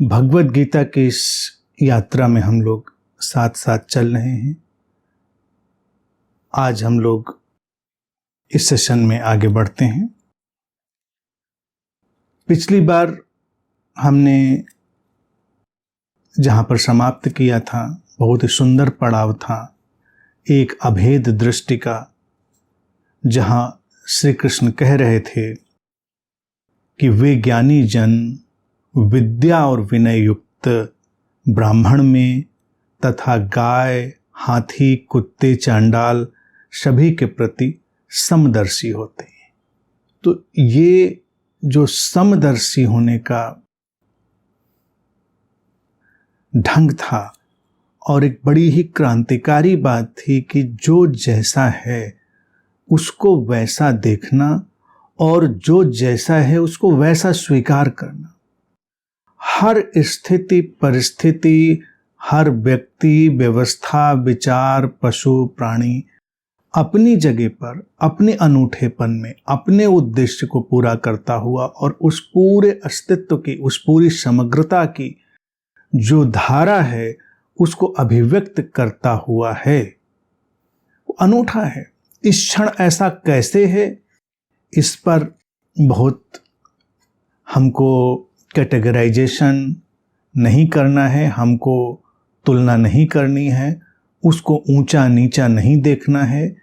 भगवद गीता की इस यात्रा में हम लोग साथ साथ चल रहे हैं। आज हम लोग इस सेशन में आगे बढ़ते हैं। पिछली बार हमने जहाँ पर समाप्त किया था बहुत ही सुंदर पड़ाव था, एक अभेद दृष्टि का, जहाँ श्री कृष्ण कह रहे थे कि वे ज्ञानी जन विद्या और विनय युक्त ब्राह्मण में तथा गाय, हाथी, कुत्ते, चांडाल सभी के प्रति समदर्शी होते हैं। तो ये जो समदर्शी होने का ढंग था और एक बड़ी ही क्रांतिकारी बात थी कि जो जैसा है उसको वैसा देखना और जो जैसा है उसको वैसा स्वीकार करना। हर स्थिति परिस्थिति, हर व्यक्ति, व्यवस्था, विचार, पशु, प्राणी अपनी जगह पर अपने अनूठेपन में अपने उद्देश्य को पूरा करता हुआ और उस पूरे अस्तित्व की, उस पूरी समग्रता की जो धारा है उसको अभिव्यक्त करता हुआ है, वो अनूठा है। इस क्षण ऐसा कैसे है, इस पर बहुत हमको कैटेगराइजेशन नहीं करना है, हमको तुलना नहीं करनी है, उसको ऊंचा नीचा नहीं देखना है।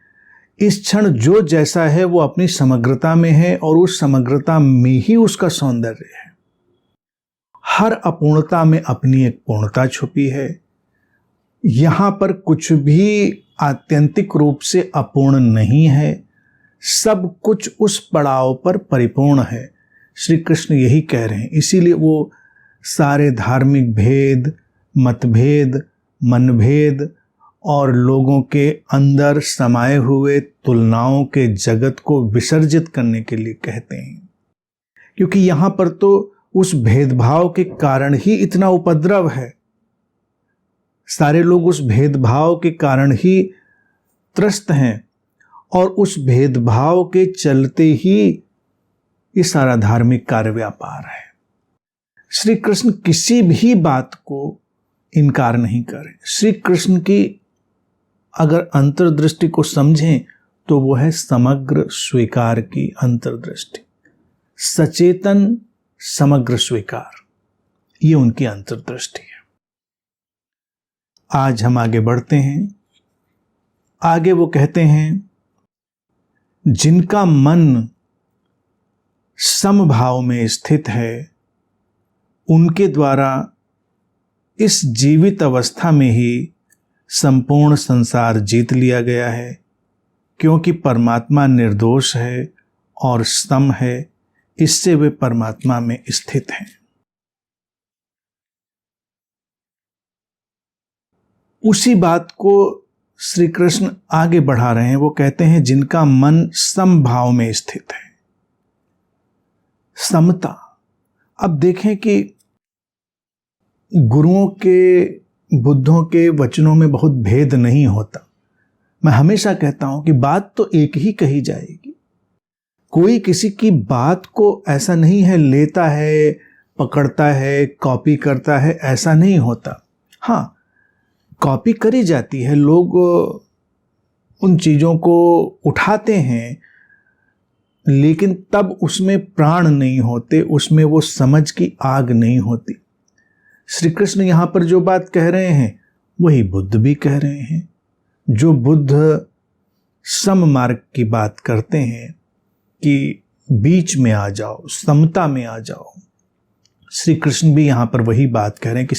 इस क्षण जो जैसा है वो अपनी समग्रता में है और उस समग्रता में ही उसका सौंदर्य है। हर अपूर्णता में अपनी एक पूर्णता छुपी है। यहाँ पर कुछ भी आत्यंतिक रूप से अपूर्ण नहीं है, सब कुछ उस पड़ाव पर परिपूर्ण है। श्री कृष्ण यही कह रहे हैं। इसीलिए वो सारे धार्मिक भेद, मतभेद, मनभेद और लोगों के अंदर समाये हुए तुलनाओं के जगत को विसर्जित करने के लिए कहते हैं, क्योंकि यहाँ पर तो उस भेदभाव के कारण ही इतना उपद्रव है। सारे लोग उस भेदभाव के कारण ही त्रस्त हैं और उस भेदभाव के चलते ही ये सारा धार्मिक कार्य व्यापार है। श्री कृष्ण किसी भी बात को इनकार नहीं करें। श्री कृष्ण की अगर अंतर्दृष्टि को समझें तो वो है समग्र स्वीकार की अंतर्दृष्टि, सचेतन समग्र स्वीकार, ये उनकी अंतर्दृष्टि है। आज हम आगे बढ़ते हैं। आगे वो कहते हैं, जिनका मन समभाव में स्थित है उनके द्वारा इस जीवित अवस्था में ही संपूर्ण संसार जीत लिया गया है, क्योंकि परमात्मा निर्दोष है और सम है, इससे वे परमात्मा में स्थित हैं। उसी बात को श्री कृष्ण आगे बढ़ा रहे हैं। वो कहते हैं जिनका मन समभाव में स्थित है, समता। अब देखें कि गुरुओं के, बुद्धों के वचनों में बहुत भेद नहीं होता। मैं हमेशा कहता हूं कि बात तो एक ही कही जाएगी। कोई किसी की बात को ऐसा नहीं है लेता है, पकड़ता है, कॉपी करता है, ऐसा नहीं होता। हाँ, कॉपी करी जाती है, लोग उन चीज़ों को उठाते हैं, लेकिन तब उसमें प्राण नहीं होते, उसमें वो समझ की आग नहीं होती। श्री कृष्ण यहाँ पर जो बात कह रहे हैं वही बुद्ध भी कह रहे हैं। जो बुद्ध सम मार्ग की बात करते हैं कि बीच में आ जाओ, समता में आ जाओ, श्री कृष्ण भी यहाँ पर वही बात कह रहे हैं कि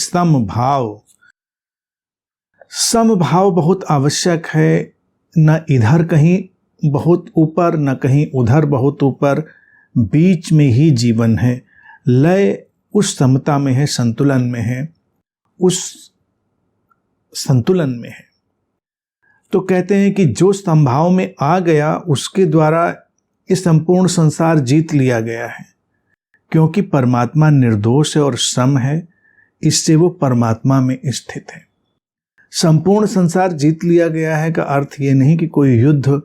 समभाव बहुत आवश्यक है। न इधर कहीं बहुत ऊपर, न कहीं उधर बहुत ऊपर, बीच में ही जीवन है। लय उस समता में है, संतुलन में है, उस संतुलन में है। तो कहते हैं कि जो संभाव में आ गया उसके द्वारा ये संपूर्ण संसार जीत लिया गया है, क्योंकि परमात्मा निर्दोष है और सम है, इससे वो परमात्मा में स्थित है। संपूर्ण संसार जीत लिया गया है का अर्थ ये नहीं कि कोई युद्ध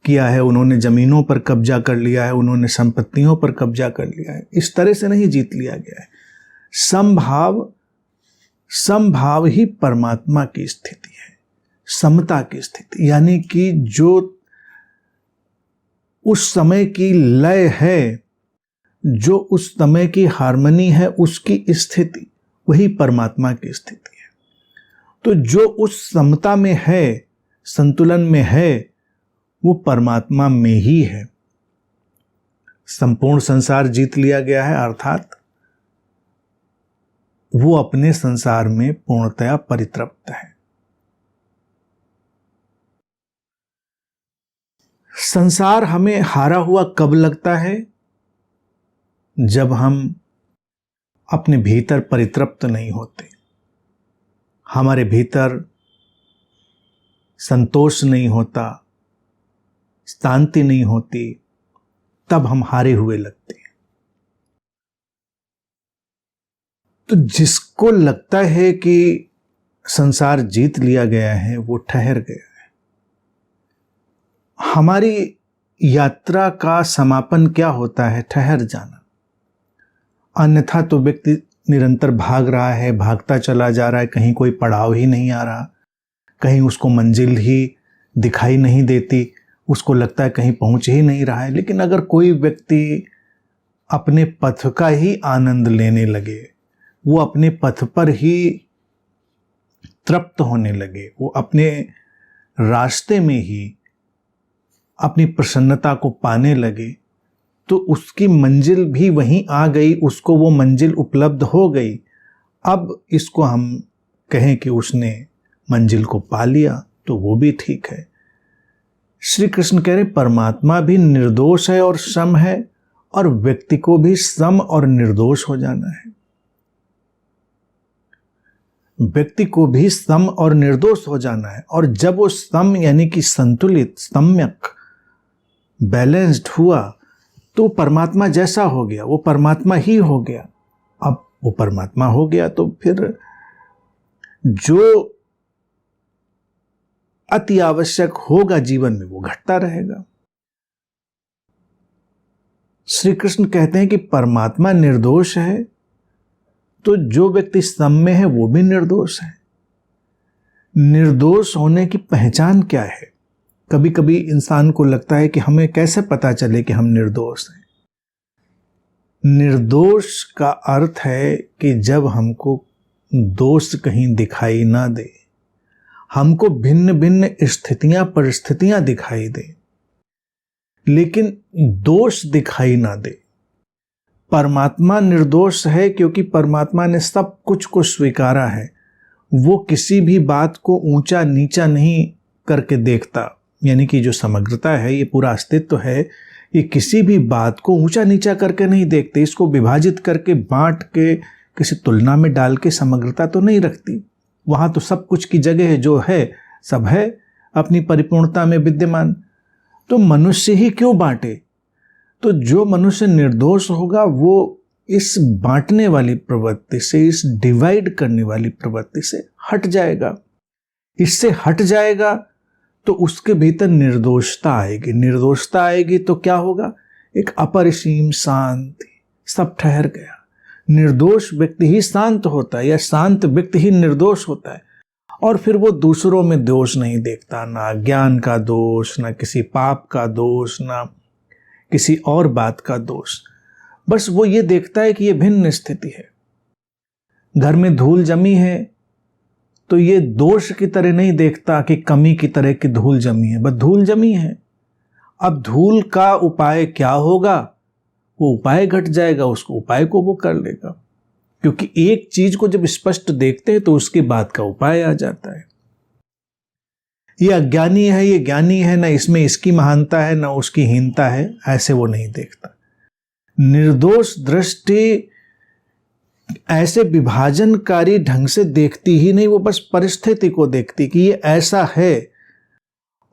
किया है, उन्होंने जमीनों पर कब्जा कर लिया है, उन्होंने संपत्तियों पर कब्जा कर लिया है, इस तरह से नहीं जीत लिया गया है। समभाव ही परमात्मा की स्थिति है, समता की स्थिति, यानी कि जो उस समय की लय है, जो उस समय की हार्मनी है, उसकी स्थिति, वही परमात्मा की स्थिति है। तो जो उस समता में है, संतुलन में है, वो परमात्मा में ही है। संपूर्ण संसार जीत लिया गया है, अर्थात वो अपने संसार में पूर्णतया परितृप्त है। संसार हमें हारा हुआ कब लगता है? जब हम अपने भीतर परितृप्त नहीं होते, हमारे भीतर संतोष नहीं होता, शांति नहीं होती, तब हम हारे हुए लगते हैं। तो जिसको लगता है कि संसार जीत लिया गया है, वो ठहर गया है। हमारी यात्रा का समापन क्या होता है? ठहर जाना। अन्यथा तो व्यक्ति निरंतर भाग रहा है, भागता चला जा रहा है, कहीं कोई पड़ाव ही नहीं आ रहा, कहीं उसको मंजिल ही दिखाई नहीं देती, उसको लगता है कहीं पहुंच ही नहीं रहा है। लेकिन अगर कोई व्यक्ति अपने पथ का ही आनंद लेने लगे, वो अपने पथ पर ही तृप्त होने लगे, वो अपने रास्ते में ही अपनी प्रसन्नता को पाने लगे, तो उसकी मंजिल भी वहीं आ गई, उसको वो मंजिल उपलब्ध हो गई। अब इसको हम कहें कि उसने मंजिल को पा लिया, तो वो भी ठीक है। श्री कृष्ण कह रहे परमात्मा भी निर्दोष है और सम है, और व्यक्ति को भी सम और निर्दोष हो जाना है। व्यक्ति को भी सम और निर्दोष हो जाना है। और जब वो सम यानी कि संतुलित, सम्यक, बैलेंस्ड हुआ, तो परमात्मा जैसा हो गया, वो परमात्मा ही हो गया। अब वो परमात्मा हो गया तो फिर जो अति आवश्यक होगा जीवन में, वो घटता रहेगा। श्री कृष्ण कहते हैं कि परमात्मा निर्दोष है, तो जो व्यक्ति सम में है वो भी निर्दोष है। निर्दोष होने की पहचान क्या है? कभी कभी इंसान को लगता है कि हमें कैसे पता चले कि हम निर्दोष हैं। निर्दोष का अर्थ है कि जब हमको दोष कहीं दिखाई ना दे, हमको भिन्न भिन्न स्थितियां, परिस्थितियां दिखाई दे, लेकिन दोष दिखाई ना दे। परमात्मा निर्दोष है क्योंकि परमात्मा ने सब कुछ को स्वीकारा है। वो किसी भी बात को ऊंचा नीचा नहीं करके देखता, यानी कि जो समग्रता है, ये पूरा अस्तित्व है, ये किसी भी बात को ऊंचा नीचा करके नहीं देखते। इसको विभाजित करके, बांट के, किसी तुलना में डाल के समग्रता तो नहीं रखती। वहाँ तो सब कुछ की जगह है, जो है सब है अपनी परिपूर्णता में विद्यमान। तो मनुष्य ही क्यों बांटे? तो जो मनुष्य निर्दोष होगा वो इस बांटने वाली प्रवृत्ति से, इस डिवाइड करने वाली प्रवृत्ति से हट जाएगा। इससे हट जाएगा तो उसके भीतर निर्दोषता आएगी। निर्दोषता आएगी तो क्या होगा? एक अपरिसीम शांति, सब ठहर गया। निर्दोष व्यक्ति ही शांत होता है, या शांत व्यक्ति ही निर्दोष होता है। और फिर वो दूसरों में दोष नहीं देखता, ना ज्ञान का दोष, ना किसी पाप का दोष, ना किसी और बात का दोष। बस वो ये देखता है कि ये भिन्न स्थिति है। घर में धूल जमी है तो ये दोष की तरह नहीं देखता कि कमी की तरह की धूल जमी है, बस धूल जमी है। अब धूल का उपाय क्या होगा? वो उपाय घट जाएगा, उसको उपाय को वो कर लेगा। क्योंकि एक चीज को जब स्पष्ट देखते हैं तो उसके बाद का उपाय आ जाता है। ये अज्ञानी है, ये ज्ञानी है, ना इसमें इसकी महानता है ना उसकी हीनता है, ऐसे वो नहीं देखता। निर्दोष दृष्टि ऐसे विभाजनकारी ढंग से देखती ही नहीं, वो बस परिस्थिति को देखती कि ये ऐसा है,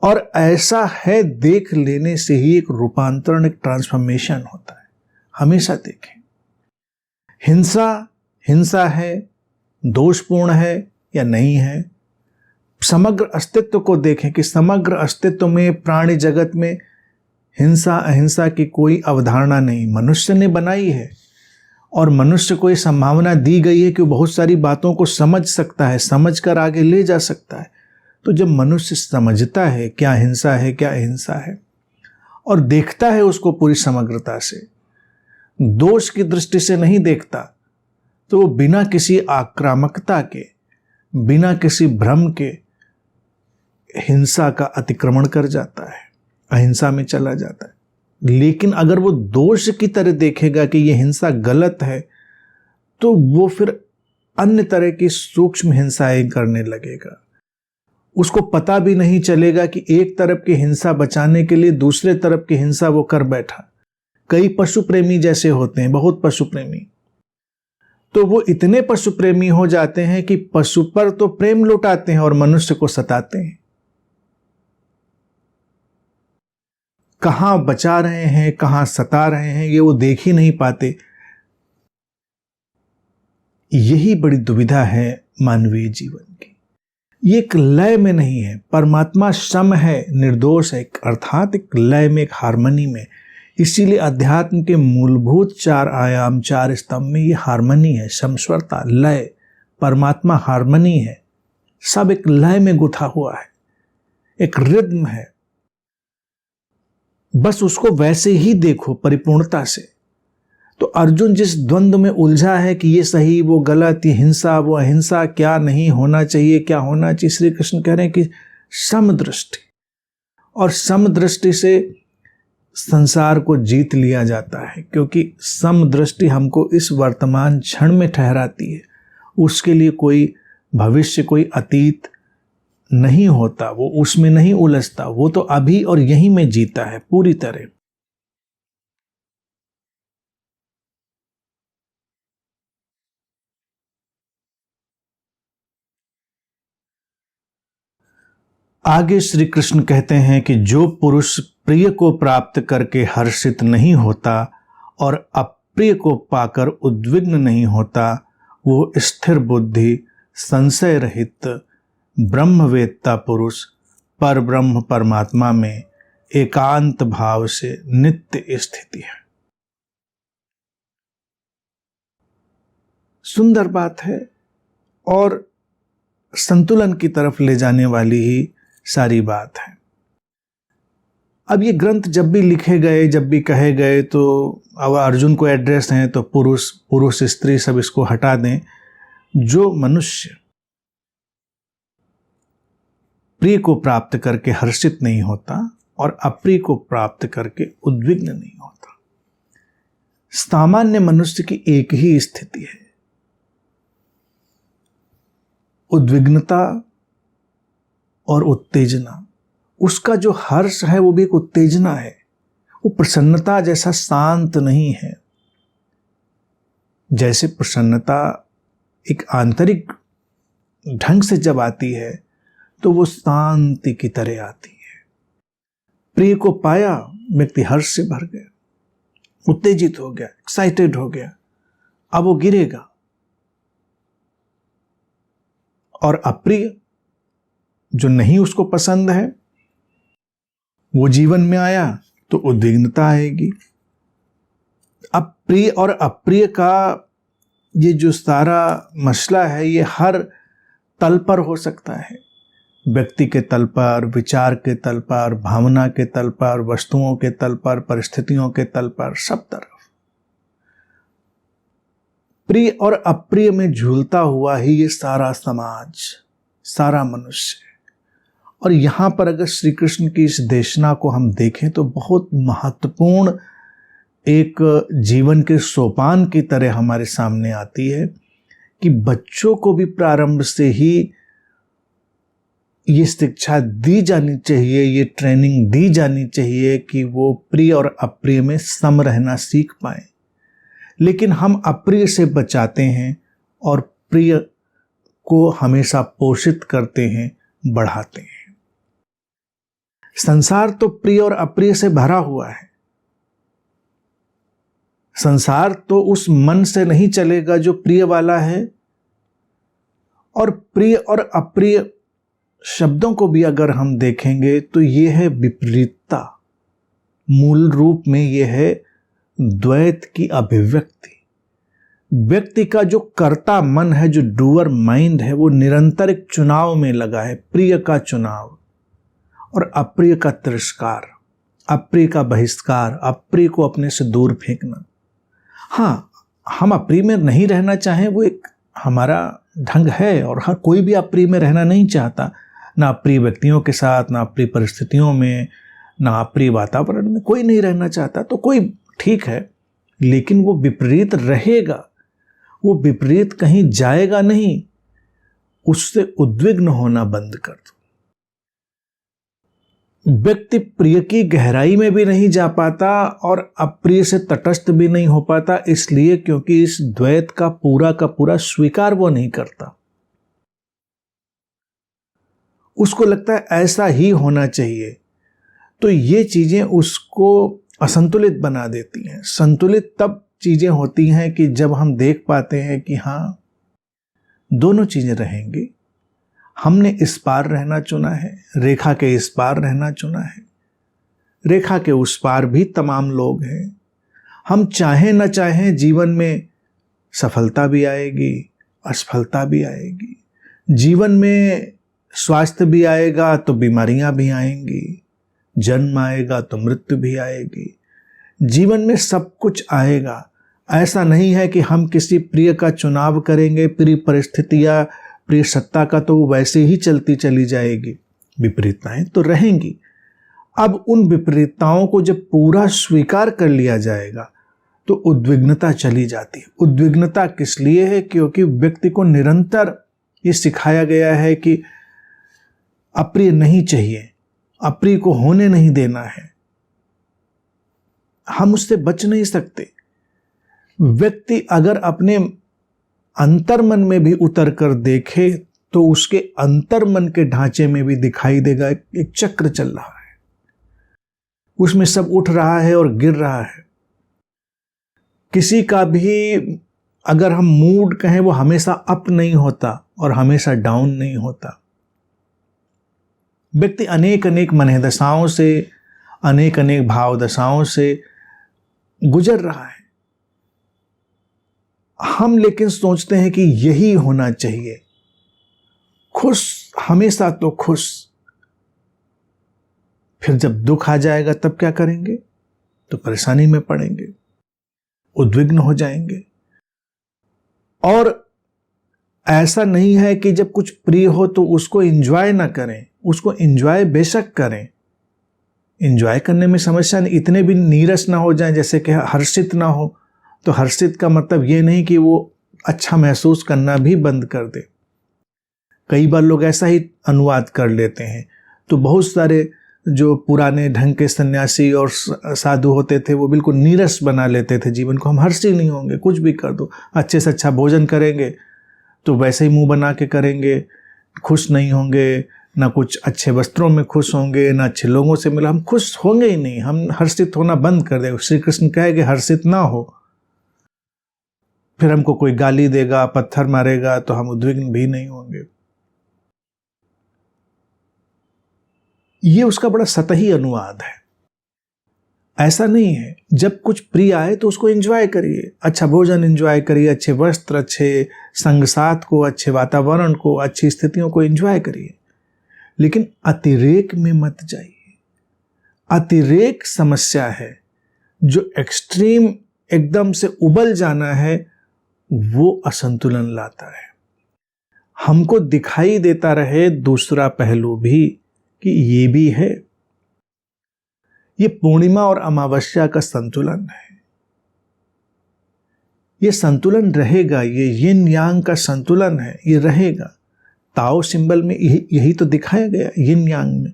और ऐसा है देख लेने से ही एक रूपांतरण, एक ट्रांसफॉर्मेशन होता है। हमेशा देखें, हिंसा है, दोषपूर्ण है या नहीं है। समग्र अस्तित्व को देखें कि समग्र अस्तित्व में, प्राणी जगत में हिंसा अहिंसा की कोई अवधारणा नहीं, मनुष्य ने बनाई है। और मनुष्य को ये संभावना दी गई है कि वो बहुत सारी बातों को समझ सकता है, समझ कर आगे ले जा सकता है। तो जब मनुष्य समझता है क्या हिंसा है, क्या अहिंसा है, और देखता है उसको पूरी समग्रता से, दोष की दृष्टि से नहीं देखता, तो वो बिना किसी आक्रामकता के, बिना किसी भ्रम के हिंसा का अतिक्रमण कर जाता है, अहिंसा में चला जाता है। लेकिन अगर वो दोष की तरह देखेगा कि ये हिंसा गलत है, तो वो फिर अन्य तरह की सूक्ष्म हिंसाएं करने लगेगा। उसको पता भी नहीं चलेगा कि एक तरफ की हिंसा बचाने के लिए दूसरे तरफ की हिंसा वो कर बैठा। कई पशु प्रेमी जैसे होते हैं, बहुत पशु प्रेमी, तो वो इतने पशु प्रेमी हो जाते हैं कि पशु पर तो प्रेम लुटाते हैं और मनुष्य को सताते हैं। कहां बचा रहे हैं, कहां सता रहे हैं, ये वो देख ही नहीं पाते। यही बड़ी दुविधा है मानवीय जीवन की। ये एक लय में नहीं है। परमात्मा सम है, निर्दोष है, अर्थात एक लय में, एक हार्मनी में। इसीलिए अध्यात्म के मूलभूत 4 आयाम, 4 स्तंभ में ये हार्मनी है, समस्वरता, लय। परमात्मा हार्मनी है, सब एक लय में गुथा हुआ है, एक रिद्म है। बस उसको वैसे ही देखो, परिपूर्णता से। तो अर्जुन जिस द्वंद्व में उलझा है कि ये सही, वो गलत, ये हिंसा, वो अहिंसा, क्या नहीं होना चाहिए, क्या होना चाहिए, श्री कृष्ण कह रहे हैं कि समदृष्टि, और समदृष्टि से संसार को जीत लिया जाता है। क्योंकि समदृष्टि हमको इस वर्तमान क्षण में ठहराती है। उसके लिए कोई भविष्य, कोई अतीत नहीं होता, वो उसमें नहीं उलझता, वो तो अभी और यहीं में जीता है पूरी तरह। आगे श्री कृष्ण कहते हैं कि जो पुरुष प्रिय को प्राप्त करके हर्षित नहीं होता और अप्रिय को पाकर उद्विग्न नहीं होता, वो स्थिर बुद्धि, संशय रहित ब्रह्मवेत्ता पुरुष पर ब्रह्म परमात्मा में एकांत भाव से नित्य स्थिति है। सुंदर बात है और संतुलन की तरफ ले जाने वाली ही सारी बात है। अब ये ग्रंथ जब भी लिखे गए, जब भी कहे गए, तो अब अर्जुन को एड्रेस हैं, तो पुरुष स्त्री सब इसको हटा दें। जो मनुष्य प्रिय को प्राप्त करके हर्षित नहीं होता और अप्रिय को प्राप्त करके उद्विग्न नहीं होता, सामान्य मनुष्य की एक ही स्थिति है, उद्विग्नता और उत्तेजना। उसका जो हर्ष है वो भी एक उत्तेजना है, वो प्रसन्नता जैसा शांत नहीं है। जैसे प्रसन्नता एक आंतरिक ढंग से जब आती है तो वो शांति की तरह आती है। प्रिय को पाया, व्यक्ति हर्ष से भर गया, उत्तेजित हो गया, एक्साइटेड हो गया, अब वो गिरेगा। और अप्रिय, जो नहीं उसको पसंद है, वो जीवन में आया तो उद्विग्नता आएगी। अब प्रिय और अप्रिय का ये जो सारा मसला है, ये हर तल पर हो सकता है। व्यक्ति के तल पर, विचार के तल पर, भावना के तल पर, वस्तुओं के तल पर, परिस्थितियों के तल पर, सब तरफ प्रिय और अप्रिय में झूलता हुआ ही ये सारा समाज, सारा मनुष्य। और यहां पर अगर श्री कृष्ण की इस देशना को हम देखें तो बहुत महत्वपूर्ण एक जीवन के सोपान की तरह हमारे सामने आती है कि बच्चों को भी प्रारंभ से ही ये शिक्षा दी जानी चाहिए, ये ट्रेनिंग दी जानी चाहिए कि वो प्रिय और अप्रिय में सम रहना सीख पाएं। लेकिन हम अप्रिय से बचाते हैं और प्रिय को हमेशा पोषित करते हैं, बढ़ाते हैं। संसार तो प्रिय और अप्रिय से भरा हुआ है। संसार तो उस मन से नहीं चलेगा जो प्रिय वाला है, और प्रिय और अप्रिय शब्दों को भी अगर हम देखेंगे तो ये है विपरीतता। मूल रूप में ये है द्वैत की अभिव्यक्ति। व्यक्ति का जो कर्ता मन है, जो डूअर माइंड है, वो निरंतर एक चुनाव में लगा है, प्रिय का चुनाव और अप्रिय का तिरस्कार, अप्रिय का बहिष्कार, अप्रिय को अपने से दूर फेंकना। हाँ, हम अप्रिय में नहीं रहना चाहें, वो एक हमारा ढंग है, और हर कोई भी अप्रिय में रहना नहीं चाहता, ना अप्रिय व्यक्तियों के साथ, ना अप्रिय परिस्थितियों में, ना अप्रिय वातावरण में, कोई नहीं रहना चाहता। तो कोई ठीक है, लेकिन वो विपरीत रहेगा, वो विपरीत कहीं जाएगा नहीं, उससे उद्विग्न होना बंद कर दो। व्यक्ति प्रिय की गहराई में भी नहीं जा पाता और अप्रिय से तटस्थ भी नहीं हो पाता, इसलिए क्योंकि इस द्वैत का पूरा स्वीकार वो नहीं करता। उसको लगता है ऐसा ही होना चाहिए, तो ये चीजें उसको असंतुलित बना देती हैं। संतुलित तब चीजें होती हैं कि जब हम देख पाते हैं कि हाँ, दोनों चीजें रहेंगी। हमने इस पार रहना चुना है, रेखा के इस पार रहना चुना है, रेखा के उस पार भी तमाम लोग हैं। हम चाहें न चाहें जीवन में सफलता भी आएगी, असफलता भी आएगी, जीवन में स्वास्थ्य भी आएगा तो बीमारियां भी आएंगी, जन्म आएगा तो मृत्यु भी आएगी, जीवन में सब कुछ आएगा। ऐसा नहीं है कि हम किसी प्रिय का चुनाव करेंगे, प्रिय परिस्थितियां, प्रिय सत्ता का तो वो वैसे ही चलती चली जाएगी, विपरीतताएं तो रहेंगी। अब उन विपरीतताओं को जब पूरा स्वीकार कर लिया जाएगा तो उद्विग्नता चली जाती है। उद्विग्नता किस लिए है? क्योंकि व्यक्ति को निरंतर ये सिखाया गया है कि अप्रिय नहीं चाहिए, अप्रिय को होने नहीं देना है, हम उससे बच नहीं सकते। व्यक्ति अगर अपने अंतर्मन में भी उतर कर देखे तो उसके अंतर्मन के ढांचे में भी दिखाई देगा एक चक्र चल रहा है, उसमें सब उठ रहा है और गिर रहा है। किसी का भी अगर हम मूड कहें, वो हमेशा अप नहीं होता और हमेशा डाउन नहीं होता। व्यक्ति अनेक अनेक मनोदशाओं से, अनेक अनेक भाव दशाओं से गुजर रहा है। हम लेकिन सोचते हैं कि यही होना चाहिए, खुश, हमेशा तो खुश। फिर जब दुख आ जाएगा तब क्या करेंगे? तो परेशानी में पड़ेंगे, उद्विग्न हो जाएंगे। और ऐसा नहीं है कि जब कुछ प्रिय हो तो उसको एंजॉय ना करें, उसको एंजॉय बेशक करें। एंजॉय करने में समस्या नहीं, इतने भी नीरस ना हो जाएं जैसे कि हर्षित ना हो। तो हर्षित का मतलब ये नहीं कि वो अच्छा महसूस करना भी बंद कर दे। कई बार लोग ऐसा ही अनुवाद कर लेते हैं। तो बहुत सारे जो पुराने ढंग के सन्यासी और साधु होते थे, वो बिल्कुल नीरस बना लेते थे जीवन को। हम हर्षी नहीं होंगे, कुछ भी कर दो, अच्छे से अच्छा भोजन करेंगे तो वैसे ही मुंह बना के करेंगे, खुश नहीं होंगे, ना कुछ अच्छे वस्त्रों में खुश होंगे, ना अच्छे लोगों से मिला, हम खुश होंगे ही नहीं, हम हर्षित होना बंद कर देंगे। श्री कृष्ण कहेंगे हर्षित ना हो, फिर हमको कोई गाली देगा, पत्थर मारेगा तो हम उद्विग्न भी नहीं होंगे। ये उसका बड़ा सतही अनुवाद है। ऐसा नहीं है, जब कुछ प्रिय आए तो उसको एंजॉय करिए, अच्छा भोजन एंजॉय करिए, अच्छे वस्त्र, अच्छे संग साथ को, अच्छे वातावरण को, अच्छी स्थितियों को एंजॉय करिए, लेकिन अतिरेक में मत जाइए। अतिरेक समस्या है। जो एक्सट्रीम एकदम से उबल जाना है वो असंतुलन लाता है। हमको दिखाई देता रहे दूसरा पहलू भी कि ये भी है। ये पूर्णिमा और अमावस्या का संतुलन है। ये संतुलन रहेगा, ये यिन यांग का संतुलन है, ये रहेगा। ताओ सिंबल में यही तो दिखाया गया, यिन यांग में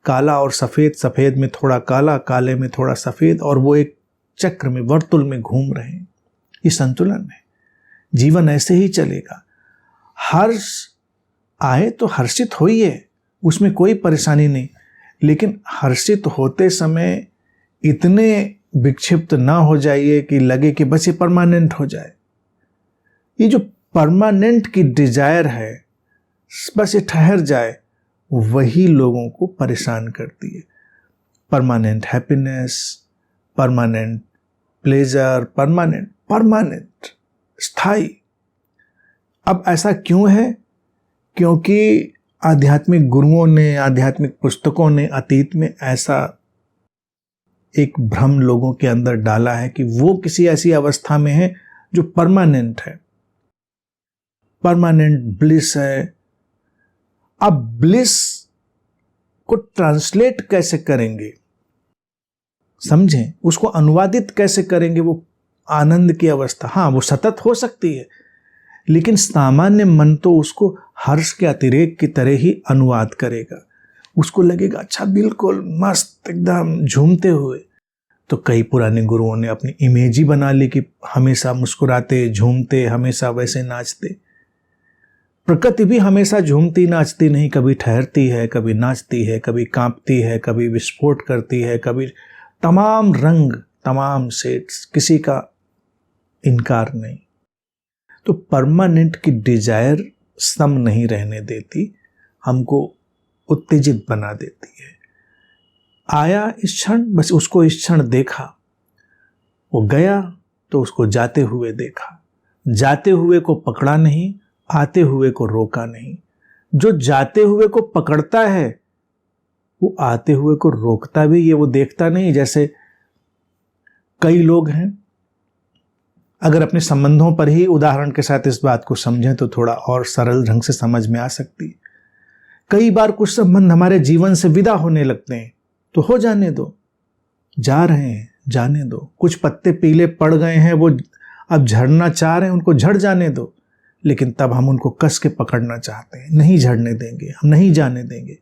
काला और सफेद, सफेद में थोड़ा काला, काले में थोड़ा सफेद, और वो एक चक्र में, वर्तुल में घूम रहे हैं। ये संतुलन है। जीवन ऐसे ही चलेगा। हर्ष आए तो हर्षित होइए, उसमें कोई परेशानी नहीं, लेकिन हर्षित होते समय इतने विक्षिप्त ना हो जाइए कि लगे कि बस ये परमानेंट हो जाए। ये जो परमानेंट की डिजायर है, बस ये ठहर जाए, वही लोगों को परेशान करती है। Permanent happiness, permanent pleasure, permanent स्थायी। अब ऐसा क्यों है? क्योंकि आध्यात्मिक गुरुओं ने, आध्यात्मिक पुस्तकों ने अतीत में ऐसा एक भ्रम लोगों के अंदर डाला है कि वो किसी ऐसी अवस्था में है जो परमानेंट है, परमानेंट ब्लिस है। अब ब्लिस को ट्रांसलेट कैसे करेंगे, समझें, उसको अनुवादित कैसे करेंगे? वो आनंद की अवस्था, हाँ वो सतत हो सकती है, लेकिन सामान्य मन तो उसको हर्ष के अतिरेक की तरह ही अनुवाद करेगा। उसको लगेगा अच्छा बिल्कुल मस्त एकदम झूमते हुए। तो कई पुराने गुरुओं ने अपनी इमेज ही बना ली कि हमेशा मुस्कुराते, झूमते, हमेशा वैसे नाचते। प्रकृति भी हमेशा झूमती नाचती नहीं, कभी ठहरती है, कभी नाचती है, कभी कांपती है, कभी विस्फोट करती है, कभी तमाम रंग, तमाम शेड्स, किसी का इनकार नहीं। तो परमानेंट की डिजायर सम नहीं रहने देती, हमको उत्तेजित बना देती है। आया इस क्षण, बस उसको इस क्षण देखा, वो गया तो उसको जाते हुए देखा, जाते हुए को पकड़ा नहीं, आते हुए को रोका नहीं। जो जाते हुए को पकड़ता है वो आते हुए को रोकता भी, ये वो देखता नहीं। जैसे कई लोग हैं, अगर अपने संबंधों पर ही उदाहरण के साथ इस बात को समझें तो थोड़ा और सरल ढंग से समझ में आ सकती है। कई बार कुछ संबंध हमारे जीवन से विदा होने लगते हैं, तो हो जाने दो, जा रहे हैं जाने दो। कुछ पत्ते पीले पड़ गए हैं, वो अब झड़ना चाह रहे हैं, उनको झड़ जाने दो। लेकिन तब हम उनको कस के पकड़ना चाहते हैं, नहीं झड़ने देंगे, हम नहीं जाने देंगे।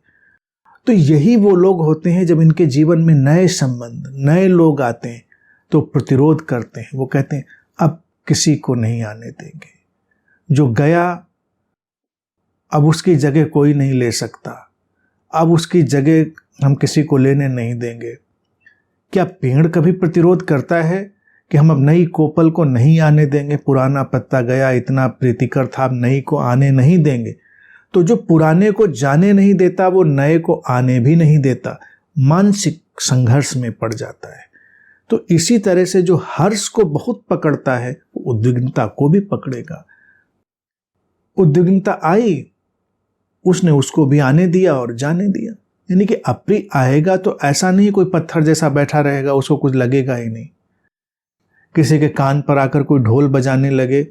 तो यही वो लोग होते हैं जब इनके जीवन में नए संबंध, नए लोग आते हैं तो प्रतिरोध करते हैं। वो कहते हैं अब किसी को नहीं आने देंगे, जो गया अब उसकी जगह कोई नहीं ले सकता, अब उसकी जगह हम किसी को लेने नहीं देंगे। क्या पेड़ कभी प्रतिरोध करता है कि हम अब नई कोपल को नहीं आने देंगे? पुराना पत्ता गया, इतना प्रीतिकर था, अब नई को आने नहीं देंगे। तो जो पुराने को जाने नहीं देता वो नए को आने भी नहीं देता, मानसिक संघर्ष में पड़ जाता है। तो इसी तरह से जो हर्ष को बहुत पकड़ता है वो उद्विग्नता को भी पकड़ेगा। उद्विग्नता आई, उसने उसको भी आने दिया और जाने दिया। यानी कि अप्रिय आएगा तो ऐसा नहीं कोई पत्थर जैसा बैठा रहेगा, उसको कुछ लगेगा ही नहीं। किसी के कान पर आकर कोई ढोल बजाने लगे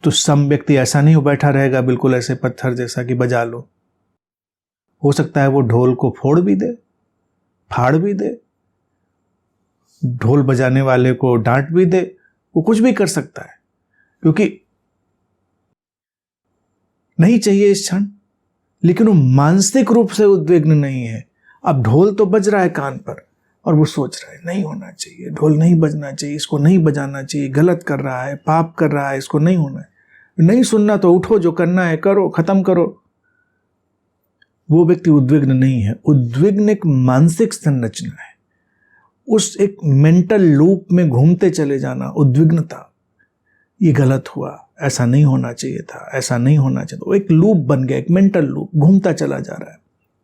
तो सम व्यक्ति ऐसा नहीं बैठा रहेगा बिल्कुल ऐसे पत्थर जैसा कि बजा लो। हो सकता है वो ढोल को फोड़ भी दे, फाड़ भी दे, ढोल बजाने वाले को डांट भी दे, वो कुछ भी कर सकता है, क्योंकि नहीं चाहिए इस क्षण। लेकिन वो मानसिक रूप से उद्विग्न नहीं है। अब ढोल तो बज रहा है कान पर और वो सोच रहा है नहीं होना चाहिए, ढोल नहीं बजना चाहिए, इसको नहीं बजाना चाहिए, गलत कर रहा है, पाप कर रहा है, इसको नहीं होना है। नहीं सुनना तो उठो, जो करना है करो, खत्म करो। वो व्यक्ति उद्विग्न नहीं है। उद्विग्न एक मानसिक संरचना है, उस एक मेंटल लूप में घूमते चले जाना। उद्विग्नता, ये गलत हुआ, ऐसा नहीं होना चाहिए था, ऐसा नहीं होना चाहिए। वो एक लूप बन गया, एक मेंटल लूप घूमता चला जा रहा है।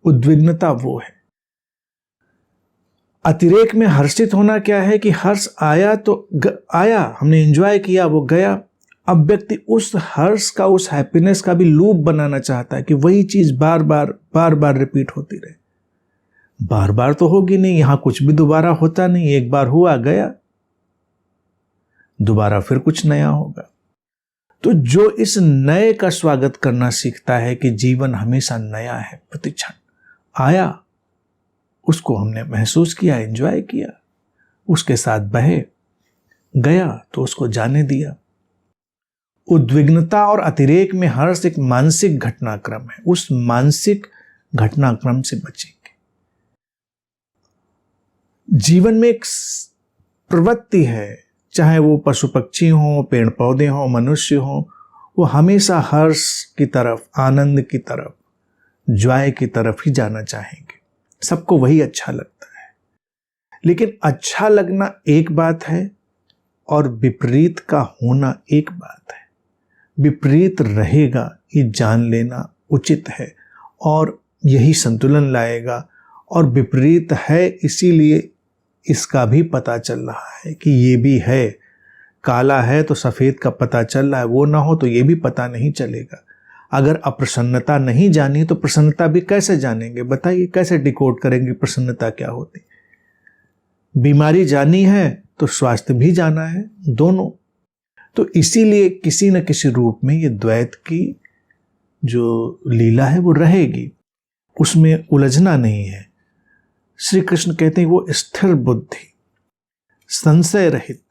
उद्विग्नता वो है। अतिरेक में हर्षित होना क्या है कि हर्ष आया तो आया, हमने एंजॉय किया, वो गया। अब व्यक्ति उस हर्ष का, उस हैप्पीनेस का भी लूप बनाना चाहता है कि वही चीज बार बार रिपीट होती रहे। बार बार तो होगी नहीं, यहां कुछ भी दोबारा होता नहीं। एक बार हुआ, गया, दोबारा फिर कुछ नया होगा। तो जो इस नए का स्वागत करना सीखता है कि जीवन हमेशा नया है, प्रतिक्षण आया, उसको हमने महसूस किया, एंजॉय किया, उसके साथ बहे, गया तो उसको जाने दिया। उद्विग्नता और अतिरेक में हर्ष एक मानसिक घटनाक्रम है। उस मानसिक घटनाक्रम से बचेंगे। जीवन में एक प्रवृत्ति है, चाहे वो पशु पक्षी हो, पेड़ पौधे हो, मनुष्य हो, वो हमेशा हर्ष की तरफ, आनंद की तरफ, जॉय की तरफ ही जाना चाहेंगे। सबको वही अच्छा लगता है। लेकिन अच्छा लगना एक बात है और विपरीत का होना एक बात है। विपरीत रहेगा ये जान लेना उचित है और यही संतुलन लाएगा। और विपरीत है इसीलिए इसका भी पता चल रहा है कि ये भी है। काला है तो सफ़ेद का पता चल रहा है, वो ना हो तो ये भी पता नहीं चलेगा। अगर अप्रसन्नता नहीं जानी तो प्रसन्नता भी कैसे जानेंगे? बताइए, कैसे डिकोड करेंगे प्रसन्नता क्या होती? बीमारी जानी है तो स्वास्थ्य भी जाना है, दोनों। तो इसीलिए किसी न किसी रूप में ये द्वैत की जो लीला है वो रहेगी, उसमें उलझना नहीं है। श्री कृष्ण कहते हैं वो स्थिर बुद्धि, संशय रहित।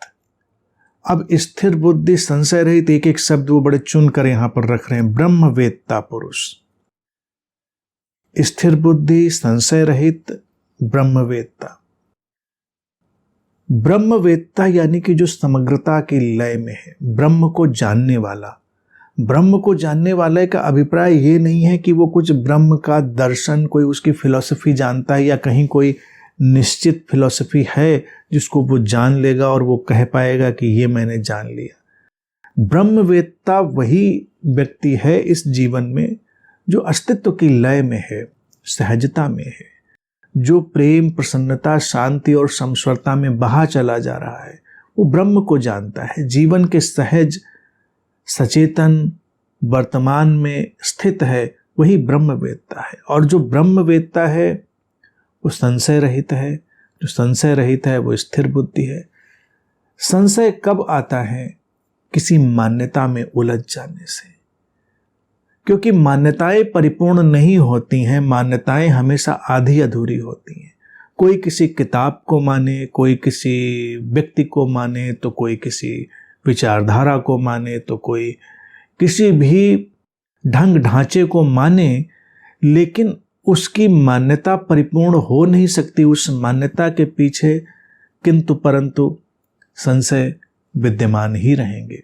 अब स्थिर बुद्धि, संशय रहित, एक एक शब्द वो बड़े चुन कर यहां पर रख रहे हैं। ब्रह्मवेत्ता पुरुष, स्थिर बुद्धि, संशय रहित, ब्रह्मवेत्ता। ब्रह्मवेत्ता यानी कि जो समग्रता के लय में है, ब्रह्म को जानने वाला। ब्रह्म को जानने वाले का अभिप्राय ये नहीं है कि वो कुछ ब्रह्म का दर्शन, कोई उसकी फिलॉसफी जानता है या कहीं कोई निश्चित फिलॉसफी है जिसको वो जान लेगा और वो कह पाएगा कि ये मैंने जान लिया। ब्रह्मवेत्ता वही व्यक्ति है इस जीवन में जो अस्तित्व की लय में है, सहजता में है, जो प्रेम, प्रसन्नता, शांति और समस्वरता में बहा चला जा रहा है। वो ब्रह्म को जानता है, जीवन के सहज सचेतन वर्तमान में स्थित है, वही ब्रह्मवेत्ता है। और जो ब्रह्मवेत्ता है वो संशय रहित है, जो संशय रहित है वो स्थिर बुद्धि है। संशय कब आता है? किसी मान्यता में उलझ जाने से, क्योंकि मान्यताएं परिपूर्ण नहीं होती हैं, मान्यताएं हमेशा आधी अधूरी होती हैं। कोई किसी किताब को माने, कोई किसी व्यक्ति को माने, तो कोई किसी विचारधारा को माने, तो कोई किसी भी ढंग ढांचे को माने, लेकिन उसकी मान्यता परिपूर्ण हो नहीं सकती। उस मान्यता के पीछे किंतु परंतु संशय विद्यमान ही रहेंगे।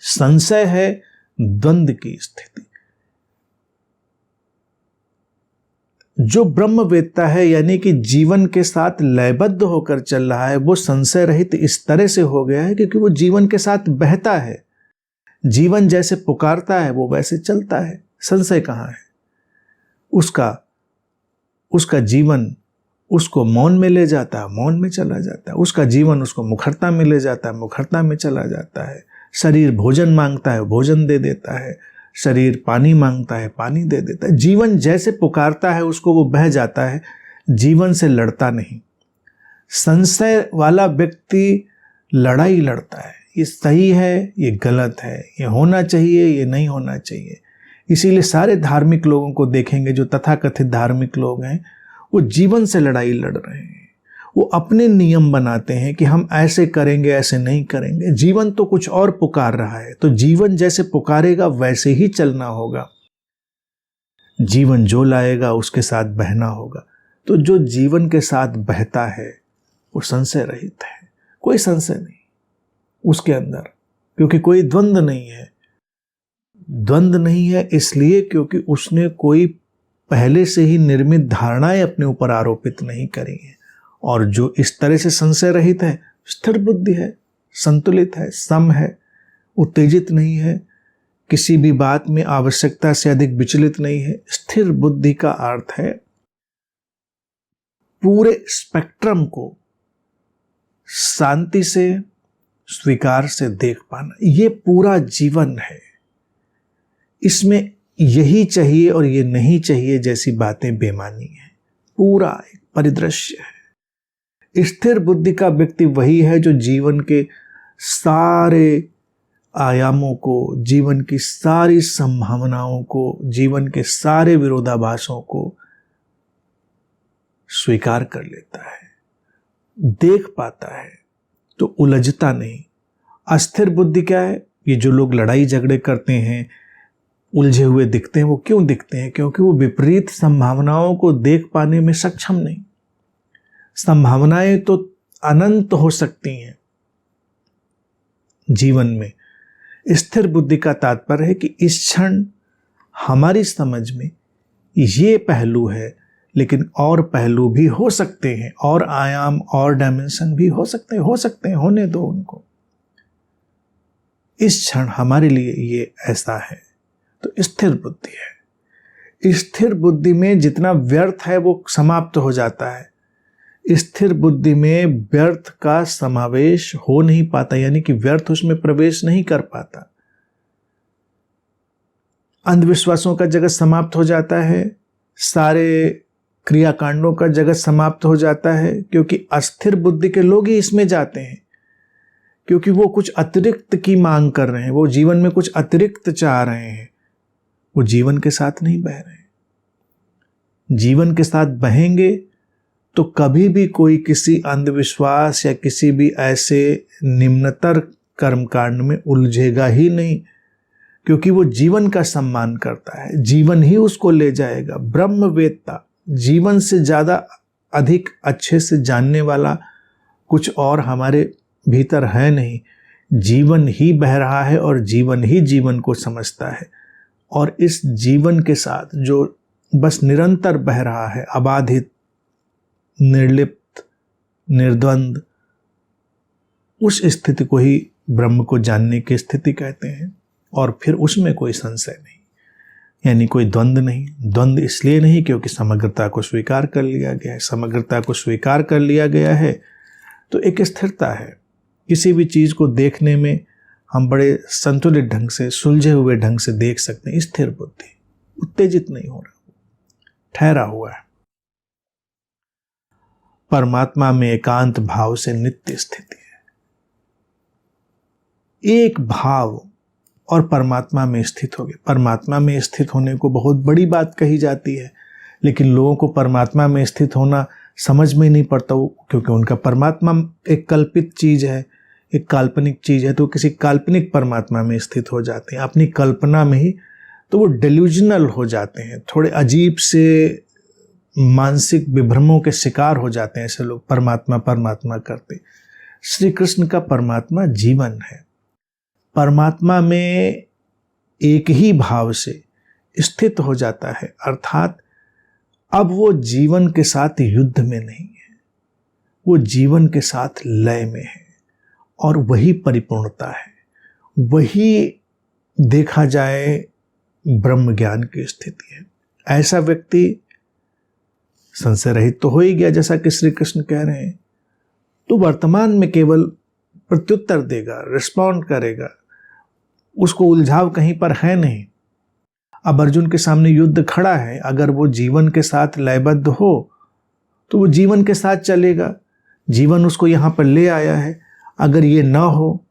संशय है द्वंद्व की स्थिति। जो ब्रह्मवेत्ता है यानी कि जीवन के साथ लयबद्ध होकर चल रहा है, वो संशय रहित इस तरह से हो गया है क्योंकि वो जीवन के साथ बहता है। जीवन जैसे पुकारता है वो वैसे चलता है। संशय कहाँ है? उसका जीवन उसको मौन में ले जाता है, मौन में चला जाता है। उसका जीवन उसको मुखरता में ले जाता है, मुखरता में चला जाता है। शरीर भोजन मांगता है, भोजन दे देता है। शरीर पानी मांगता है, पानी दे देता है। जीवन जैसे पुकारता है उसको वो बह जाता है, जीवन से लड़ता नहीं। संशय वाला व्यक्ति लड़ाई लड़ता है, ये सही है, ये गलत है, ये होना चाहिए, ये नहीं होना चाहिए। इसीलिए सारे धार्मिक लोगों को देखेंगे, जो तथाकथित धार्मिक लोग हैं, वो जीवन से लड़ाई लड़ रहे हैं। वो अपने नियम बनाते हैं कि हम ऐसे करेंगे, ऐसे नहीं करेंगे। जीवन तो कुछ और पुकार रहा है, तो जीवन जैसे पुकारेगा वैसे ही चलना होगा। जीवन जो लाएगा उसके साथ बहना होगा। तो जो जीवन के साथ बहता है वो संशय रहित है, कोई संशय नहीं उसके अंदर, क्योंकि कोई द्वंद्व नहीं है। द्वंद्व नहीं है इसलिए क्योंकि उसने कोई पहले से ही निर्मित धारणाएं अपने ऊपर आरोपित नहीं करी हैं। और जो इस तरह से संशय रहित है, स्थिर बुद्धि है, संतुलित है, सम है, उत्तेजित नहीं है, किसी भी बात में आवश्यकता से अधिक विचलित नहीं है। स्थिर बुद्धि का अर्थ है पूरे स्पेक्ट्रम को शांति से, स्वीकार से देख पाना। ये पूरा जीवन है। इसमें यही चाहिए और ये नहीं चाहिए जैसी बातें बेमानी है। पूरा एक परिदृश्य है। स्थिर बुद्धि का व्यक्ति वही है जो जीवन के सारे आयामों को, जीवन की सारी संभावनाओं को, जीवन के सारे विरोधाभासों को स्वीकार कर लेता है, देख पाता है, तो उलझता नहीं। अस्थिर बुद्धि क्या है? ये जो लोग लड़ाई झगड़े करते हैं, उलझे हुए दिखते हैं, वो क्यों दिखते हैं? क्योंकि वो विपरीत संभावनाओं को देख पाने में सक्षम नहीं। संभावनाएं तो अनंत हो सकती हैं जीवन में। स्थिर बुद्धि का तात्पर्य है कि इस क्षण हमारी समझ में ये पहलू है, लेकिन और पहलू भी हो सकते हैं, और आयाम और डायमेंशन भी हो सकते हैं, होने दो उनको। इस क्षण हमारे लिए ये ऐसा है, तो स्थिर बुद्धि है। स्थिर बुद्धि में जितना व्यर्थ है वो समाप्त हो जाता है। स्थिर बुद्धि में व्यर्थ का समावेश हो नहीं पाता, यानी कि व्यर्थ उसमें प्रवेश नहीं कर पाता। अंधविश्वासों का जगत समाप्त हो जाता है, सारे क्रियाकांडों का जगत समाप्त हो जाता है, क्योंकि अस्थिर बुद्धि के लोग ही इसमें जाते हैं, क्योंकि वो कुछ अतिरिक्त की मांग कर रहे हैं, वो जीवन में कुछ अतिरिक्त चाह रहे हैं, वो जीवन के साथ नहीं बह रहे हैं। जीवन के साथ बहेंगे तो कभी भी कोई किसी अंधविश्वास या किसी भी ऐसे निम्नतर कर्मकांड में उलझेगा ही नहीं, क्योंकि वो जीवन का सम्मान करता है, जीवन ही उसको ले जाएगा। ब्रह्मवेत्ता, जीवन से ज्यादा अधिक अच्छे से जानने वाला कुछ और हमारे भीतर है नहीं। जीवन ही बह रहा है और जीवन ही जीवन को समझता है, और इस जीवन के साथ जो बस निरंतर बह रहा है, अबाधित, निर्लिप्त, निर्द्वंद, उस स्थिति को ही ब्रह्म को जानने की स्थिति कहते हैं। और फिर उसमें कोई संशय नहीं, यानी कोई द्वंद्व नहीं। द्वंद्व इसलिए नहीं क्योंकि समग्रता को स्वीकार कर लिया गया है। समग्रता को स्वीकार कर लिया गया है तो एक स्थिरता है। किसी भी चीज़ को देखने में हम बड़े संतुलित ढंग से, सुलझे हुए ढंग से देख सकते हैं। स्थिर बुद्धि, उत्तेजित नहीं हो रहा, ठहरा हुआ है। परमात्मा में एकांत भाव से नित्य स्थिति है। एक भाव और परमात्मा में स्थित हो गए। परमात्मा में स्थित होने को बहुत बड़ी बात कही जाती है, लेकिन लोगों को परमात्मा में स्थित होना समझ में नहीं पड़ता, क्योंकि उनका परमात्मा एक कल्पित चीज है, एक काल्पनिक चीज है, तो किसी काल्पनिक परमात्मा में स्थित हो जाते हैं अपनी कल्पना में ही, तो वो डेल्यूजनल हो जाते हैं, थोड़े अजीब से मानसिक विभ्रमों के शिकार हो जाते हैं ऐसे लोग परमात्मा परमात्मा करते। श्री कृष्ण का परमात्मा जीवन है। परमात्मा में एक ही भाव से स्थित हो जाता है, अर्थात अब वो जीवन के साथ युद्ध में नहीं है, वो जीवन के साथ लय में है, और वही परिपूर्णता है। वही देखा जाए ब्रह्म ज्ञान की स्थिति है। ऐसा व्यक्ति संशय रहित तो हो ही गया, जैसा कि श्री कृष्ण कह रहे हैं, तो वर्तमान में केवल प्रत्युत्तर देगा, रिस्पॉन्ड करेगा, उसको उलझाव कहीं पर है नहीं। अब अर्जुन के सामने युद्ध खड़ा है, अगर वो जीवन के साथ लयबद्ध हो तो वो जीवन के साथ चलेगा। जीवन उसको यहाँ पर ले आया है, अगर ये ना हो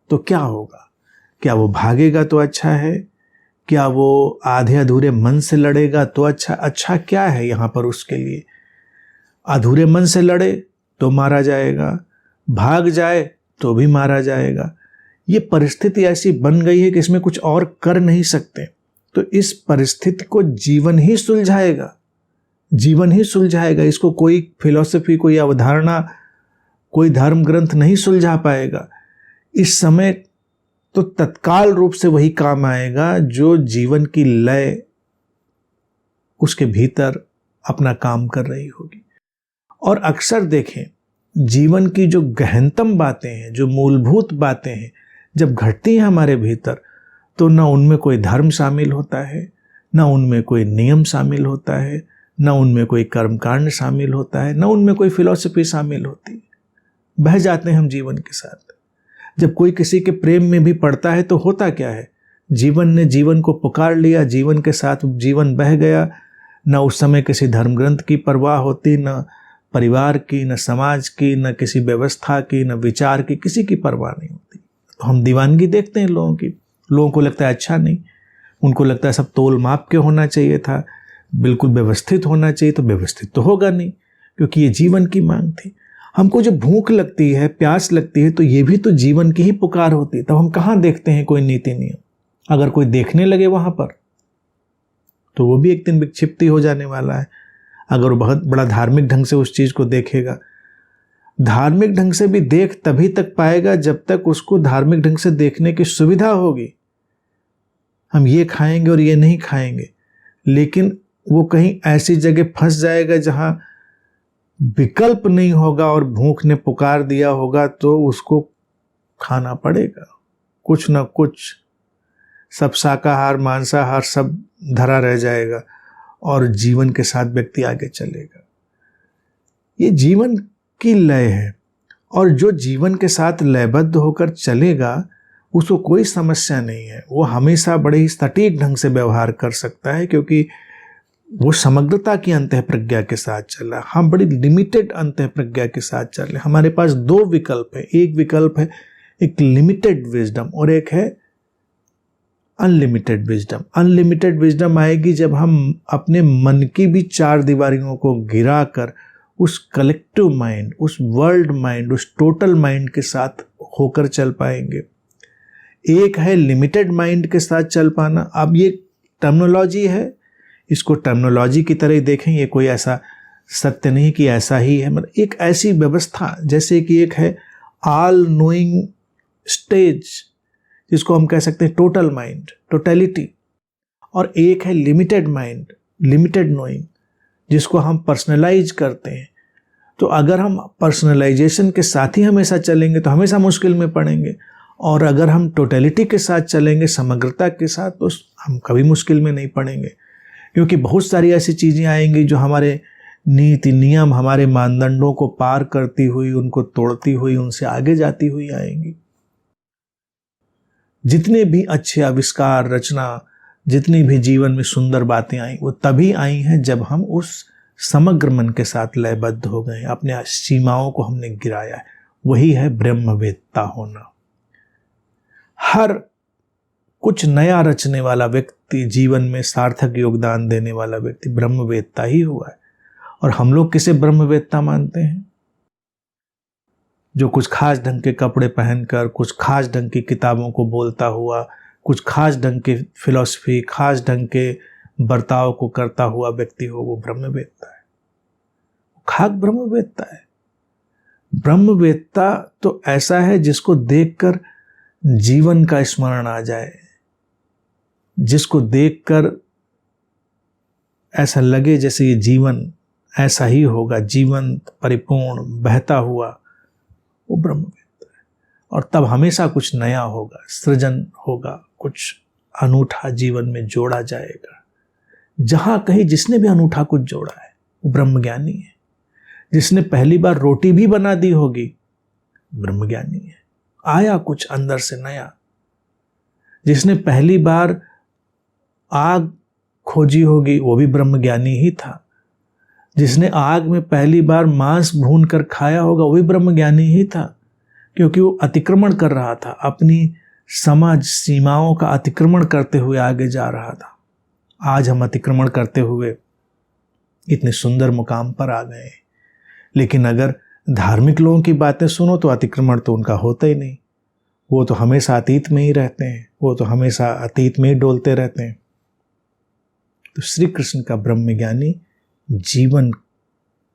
तो क्या होगा? क्या वो भागेगा तो अच्छा है? क्या वो आधे अधूरे मन से लड़ेगा तो अच्छा? अच्छा क्या है यहाँ पर उसके लिए? अधूरे मन से लड़े तो मारा जाएगा, भाग जाए तो भी मारा जाएगा। ये परिस्थिति ऐसी बन गई है कि इसमें कुछ और कर नहीं सकते। तो इस परिस्थिति को जीवन ही सुलझाएगा, जीवन ही सुलझाएगा। इसको कोई फिलॉसफी, कोई अवधारणा, कोई धर्म ग्रंथ नहीं सुलझा पाएगा। इस समय तो तत्काल रूप से वही काम आएगा जो जीवन की लय उसके भीतर अपना काम कर रही होगी। और अक्सर देखें, जीवन की जो गहनतम बातें हैं, जो मूलभूत बातें हैं, जब घटती हैं हमारे भीतर, तो ना उनमें कोई धर्म शामिल होता है, ना उनमें कोई नियम शामिल होता है, ना उनमें कोई कर्मकांड शामिल होता है, ना उनमें कोई फिलॉसफी शामिल होती है। बह जाते हैं हम जीवन के साथ। जब कोई किसी के प्रेम में भी पड़ता है तो होता क्या है? जीवन ने जीवन को पुकार लिया, जीवन के साथ जीवन बह गया। न उस समय किसी धर्म ग्रंथ की परवाह होती, न परिवार की, न समाज की, न किसी व्यवस्था की, न विचार की, किसी की परवाह नहीं होती। तो हम दीवानगी देखते हैं लोगों की। लोगों को लगता है अच्छा नहीं, उनको लगता है सब तोल माप के होना चाहिए था, बिल्कुल व्यवस्थित होना चाहिए। तो व्यवस्थित तो होगा नहीं, क्योंकि ये जीवन की मांग थी। हमको जब भूख लगती है, प्यास लगती है, तो ये भी तो जीवन की ही पुकार होती है। तब हम कहाँ देखते हैं कोई नीति नियम? अगर कोई देखने लगे वहां पर, तो वो भी एक दिन विक्षिप्ति हो जाने वाला है। अगर वो बहुत बड़ा धार्मिक ढंग से उस चीज को देखेगा, धार्मिक ढंग से भी देख तभी तक पाएगा जब तक उसको धार्मिक ढंग से देखने की सुविधा होगी। हम ये खाएंगे और ये नहीं खाएंगे, लेकिन वो कहीं ऐसी जगह फंस जाएगा जहां विकल्प नहीं होगा और भूख ने पुकार दिया होगा, तो उसको खाना पड़ेगा कुछ ना कुछ। सब शाकाहार, मांसाहार सब धरा रह जाएगा और जीवन के साथ व्यक्ति आगे चलेगा। ये जीवन की लय है, और जो जीवन के साथ लयबद्ध होकर चलेगा उसको कोई समस्या नहीं है। वो हमेशा बड़े ही सटीक ढंग से व्यवहार कर सकता है, क्योंकि वो समग्रता की अंतः प्रज्ञा के साथ चल रहा है। हम बड़ी लिमिटेड अंतः प्रज्ञा के साथ चल रहे हैं। हमारे पास दो विकल्प है, एक विकल्प है एक लिमिटेड विजडम और एक है अनलिमिटेड विजडम। अनलिमिटेड विजडम आएगी जब हम अपने मन की भी चार दीवारियों को गिराकर उस कलेक्टिव माइंड, उस वर्ल्ड माइंड, उस टोटल माइंड के साथ होकर चल पाएंगे। एक है लिमिटेड माइंड के साथ चल पाना। अब ये टर्मिनोलॉजी है, इसको टर्मिनोलॉजी की तरह ही देखें, ये कोई ऐसा सत्य नहीं कि ऐसा ही है, मतलब एक ऐसी व्यवस्था जैसे कि एक है ऑल नोइंग स्टेज जिसको हम कह सकते हैं टोटल माइंड, टोटलिटी, और एक है लिमिटेड माइंड, लिमिटेड नोइंग, जिसको हम पर्सनलाइज करते हैं। तो अगर हम पर्सनलाइजेशन के साथ ही हमेशा चलेंगे तो हमेशा मुश्किल में पड़ेंगे, और अगर हम टोटलिटी के साथ चलेंगे, समग्रता के साथ, तो हम कभी मुश्किल में नहीं पड़ेंगे, क्योंकि बहुत सारी ऐसी चीज़ें आएंगी जो हमारे नीति नियम, हमारे मानदंडों को पार करती हुई, उनको तोड़ती हुई, उनसे आगे जाती हुई आएंगी। जितने भी अच्छे आविष्कार, रचना, जितनी भी जीवन में सुंदर बातें आई, वो तभी आई हैं जब हम उस समग्र मन के साथ लयबद्ध हो गए, अपने सीमाओं को हमने गिराया है। वही है ब्रह्मवेत्ता होना। हर कुछ नया रचने वाला व्यक्ति, जीवन में सार्थक योगदान देने वाला व्यक्ति ब्रह्मवेत्ता ही हुआ है। और हम लोग किसे ब्रह्मवेत्ता मानते हैं? जो कुछ खास ढंग के कपड़े पहनकर, कुछ खास ढंग की किताबों को बोलता हुआ, कुछ खास ढंग के फिलॉसफी, खास ढंग के बर्ताव को करता हुआ व्यक्ति हो, वो ब्रह्मवेत्ता है। खाक ब्रह्मवेत्ता है। ब्रह्मवेत्ता तो ऐसा है जिसको देखकर जीवन का स्मरण आ जाए, जिसको देखकर ऐसा लगे जैसे ये जीवन ऐसा ही होगा, जीवंत, परिपूर्ण, बहता हुआ, वो ब्रह्मवेत्ता है। और तब हमेशा कुछ नया होगा, सृजन होगा, कुछ अनूठा जीवन में जोड़ा जाएगा। जहां कहीं जिसने भी अनूठा कुछ जोड़ा है वो ब्रह्मज्ञानी है। जिसने पहली बार रोटी भी बना दी होगी, ब्रह्मज्ञानी है। आया कुछ अंदर से नया। जिसने पहली बार आग खोजी होगी, वो भी ब्रह्मज्ञानी ही था। जिसने आग में पहली बार मांस भून कर खाया होगा, वो भी ब्रह्मज्ञानी ही था, क्योंकि वो अतिक्रमण कर रहा था, अपनी समाज सीमाओं का अतिक्रमण करते हुए आगे जा रहा था। आज हम अतिक्रमण करते हुए इतने सुंदर मुकाम पर आ गए। लेकिन अगर धार्मिक लोगों की बातें सुनो तो अतिक्रमण तो उनका होता ही नहीं। वो तो हमेशा अतीत में ही रहते हैं, वो तो हमेशा अतीत में ही डोलते रहते हैं। तो श्री कृष्ण का ब्रह्मज्ञानी जीवन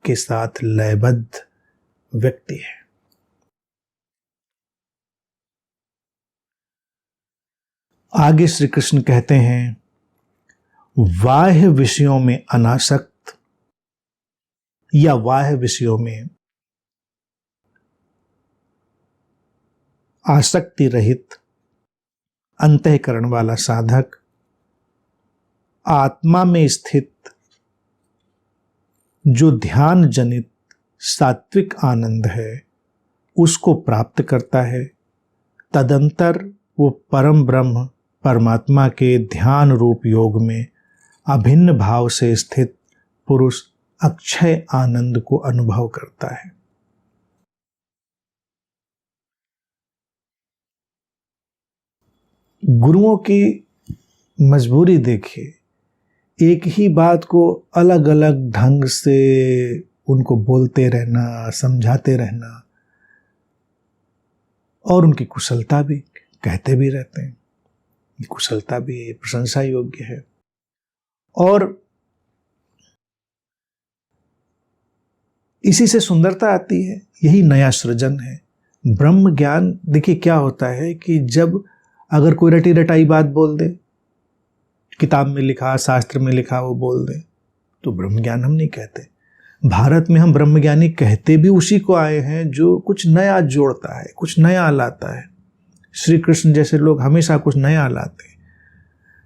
के साथ लयबद्ध व्यक्ति है। आगे श्री कृष्ण कहते हैं, बाह्य विषयों में अनासक्त या बाह्य विषयों में आसक्ति रहित अंतःकरण वाला साधक आत्मा में स्थित जो ध्यान जनित सात्विक आनंद है उसको प्राप्त करता है। तदंतर वो परम ब्रह्म परमात्मा के ध्यान रूप योग में अभिन्न भाव से स्थित पुरुष अक्षय आनंद को अनुभव करता है। गुरुओं की मजबूरी देखिए, एक ही बात को अलग अलग ढंग से उनको बोलते रहना, समझाते रहना, और उनकी कुशलता भी कहते भी रहते हैं, कुशलता भी प्रशंसा योग्य है। और इसी से सुंदरता आती है, यही नया सृजन है। ब्रह्म ज्ञान देखिए क्या होता है कि जब अगर कोई रटी रटाई बात बोल दे, किताब में लिखा, शास्त्र में लिखा वो बोल दे, तो ब्रह्म ज्ञान हम नहीं कहते। भारत में हम ब्रह्मज्ञानी कहते भी उसी को आए हैं जो कुछ नया जोड़ता है, कुछ नया लाता है। श्री कृष्ण जैसे लोग हमेशा कुछ नया लाते हैं।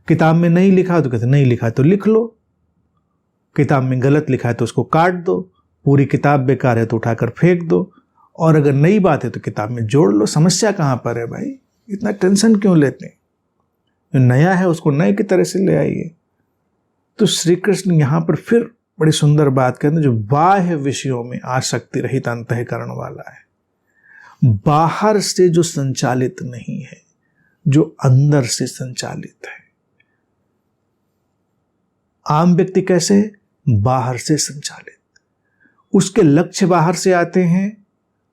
किताब में नहीं लिखा तो कहते नहीं लिखा तो लिख लो, किताब में गलत लिखा है तो उसको काट दो, पूरी किताब बेकार है तो उठाकर फेंक दो, और अगर नई बात है तो किताब में जोड़ लो। समस्या कहाँ पर है भाई? इतना टेंशन क्यों लेते हैं? जो नया है उसको नए की तरह से ले आइए। तो श्री कृष्ण यहाँ पर फिर बड़ी सुंदर बात कहते हैं, जो बाह्य विषयों में आसक्ति रहित अंतःकरण वाला है, बाहर से जो संचालित नहीं है, जो अंदर से संचालित है। आम व्यक्ति कैसे है? बाहर से संचालित। उसके लक्ष्य बाहर से आते हैं,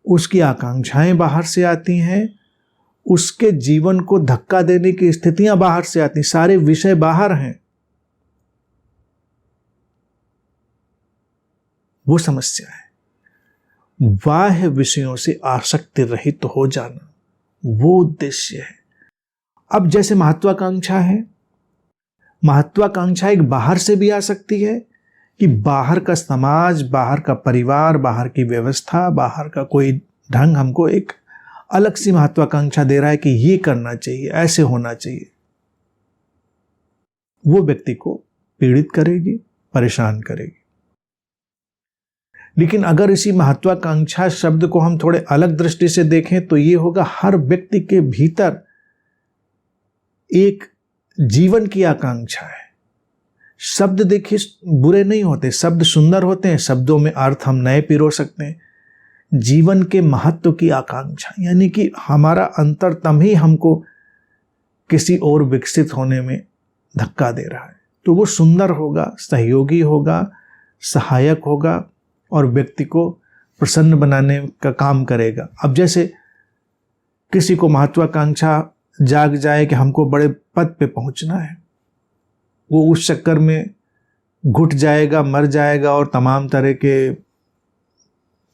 उसकी आकांक्षाएं बाहर से आती हैं, उसके जीवन को धक्का देने की स्थितियां बाहर से आती हैं, सारे विषय बाहर हैं। वो समस्या है। बाह्य विषयों से आसक्ति रहित हो जाना, वो उद्देश्य है। अब जैसे महत्वाकांक्षा है, महत्वाकांक्षा एक बाहर से भी आ सकती है कि बाहर का समाज, बाहर का परिवार, बाहर की व्यवस्था, बाहर का कोई ढंग हमको एक अलग सी महत्वाकांक्षा दे रहा है कि ये करना चाहिए, ऐसे होना चाहिए। वो व्यक्ति को पीड़ित करेगी, परेशान करेगी। लेकिन अगर इसी महत्वाकांक्षा शब्द को हम थोड़े अलग दृष्टि से देखें तो ये होगा, हर व्यक्ति के भीतर एक जीवन की आकांक्षा है। शब्द देखिए बुरे नहीं होते, शब्द सुंदर होते हैं, शब्दों में अर्थ हम नए पिरो सकते हैं। जीवन के महत्व की आकांक्षा, यानी कि हमारा अंतरतम ही हमको किसी और विकसित होने में धक्का दे रहा है, तो वो सुंदर होगा, सहयोगी होगा, सहायक होगा और व्यक्ति को प्रसन्न बनाने का काम करेगा। अब जैसे किसी को महत्वाकांक्षा जाग जाए कि हमको बड़े पद पे पहुंचना है, वो उस चक्कर में घुट जाएगा, मर जाएगा और तमाम तरह के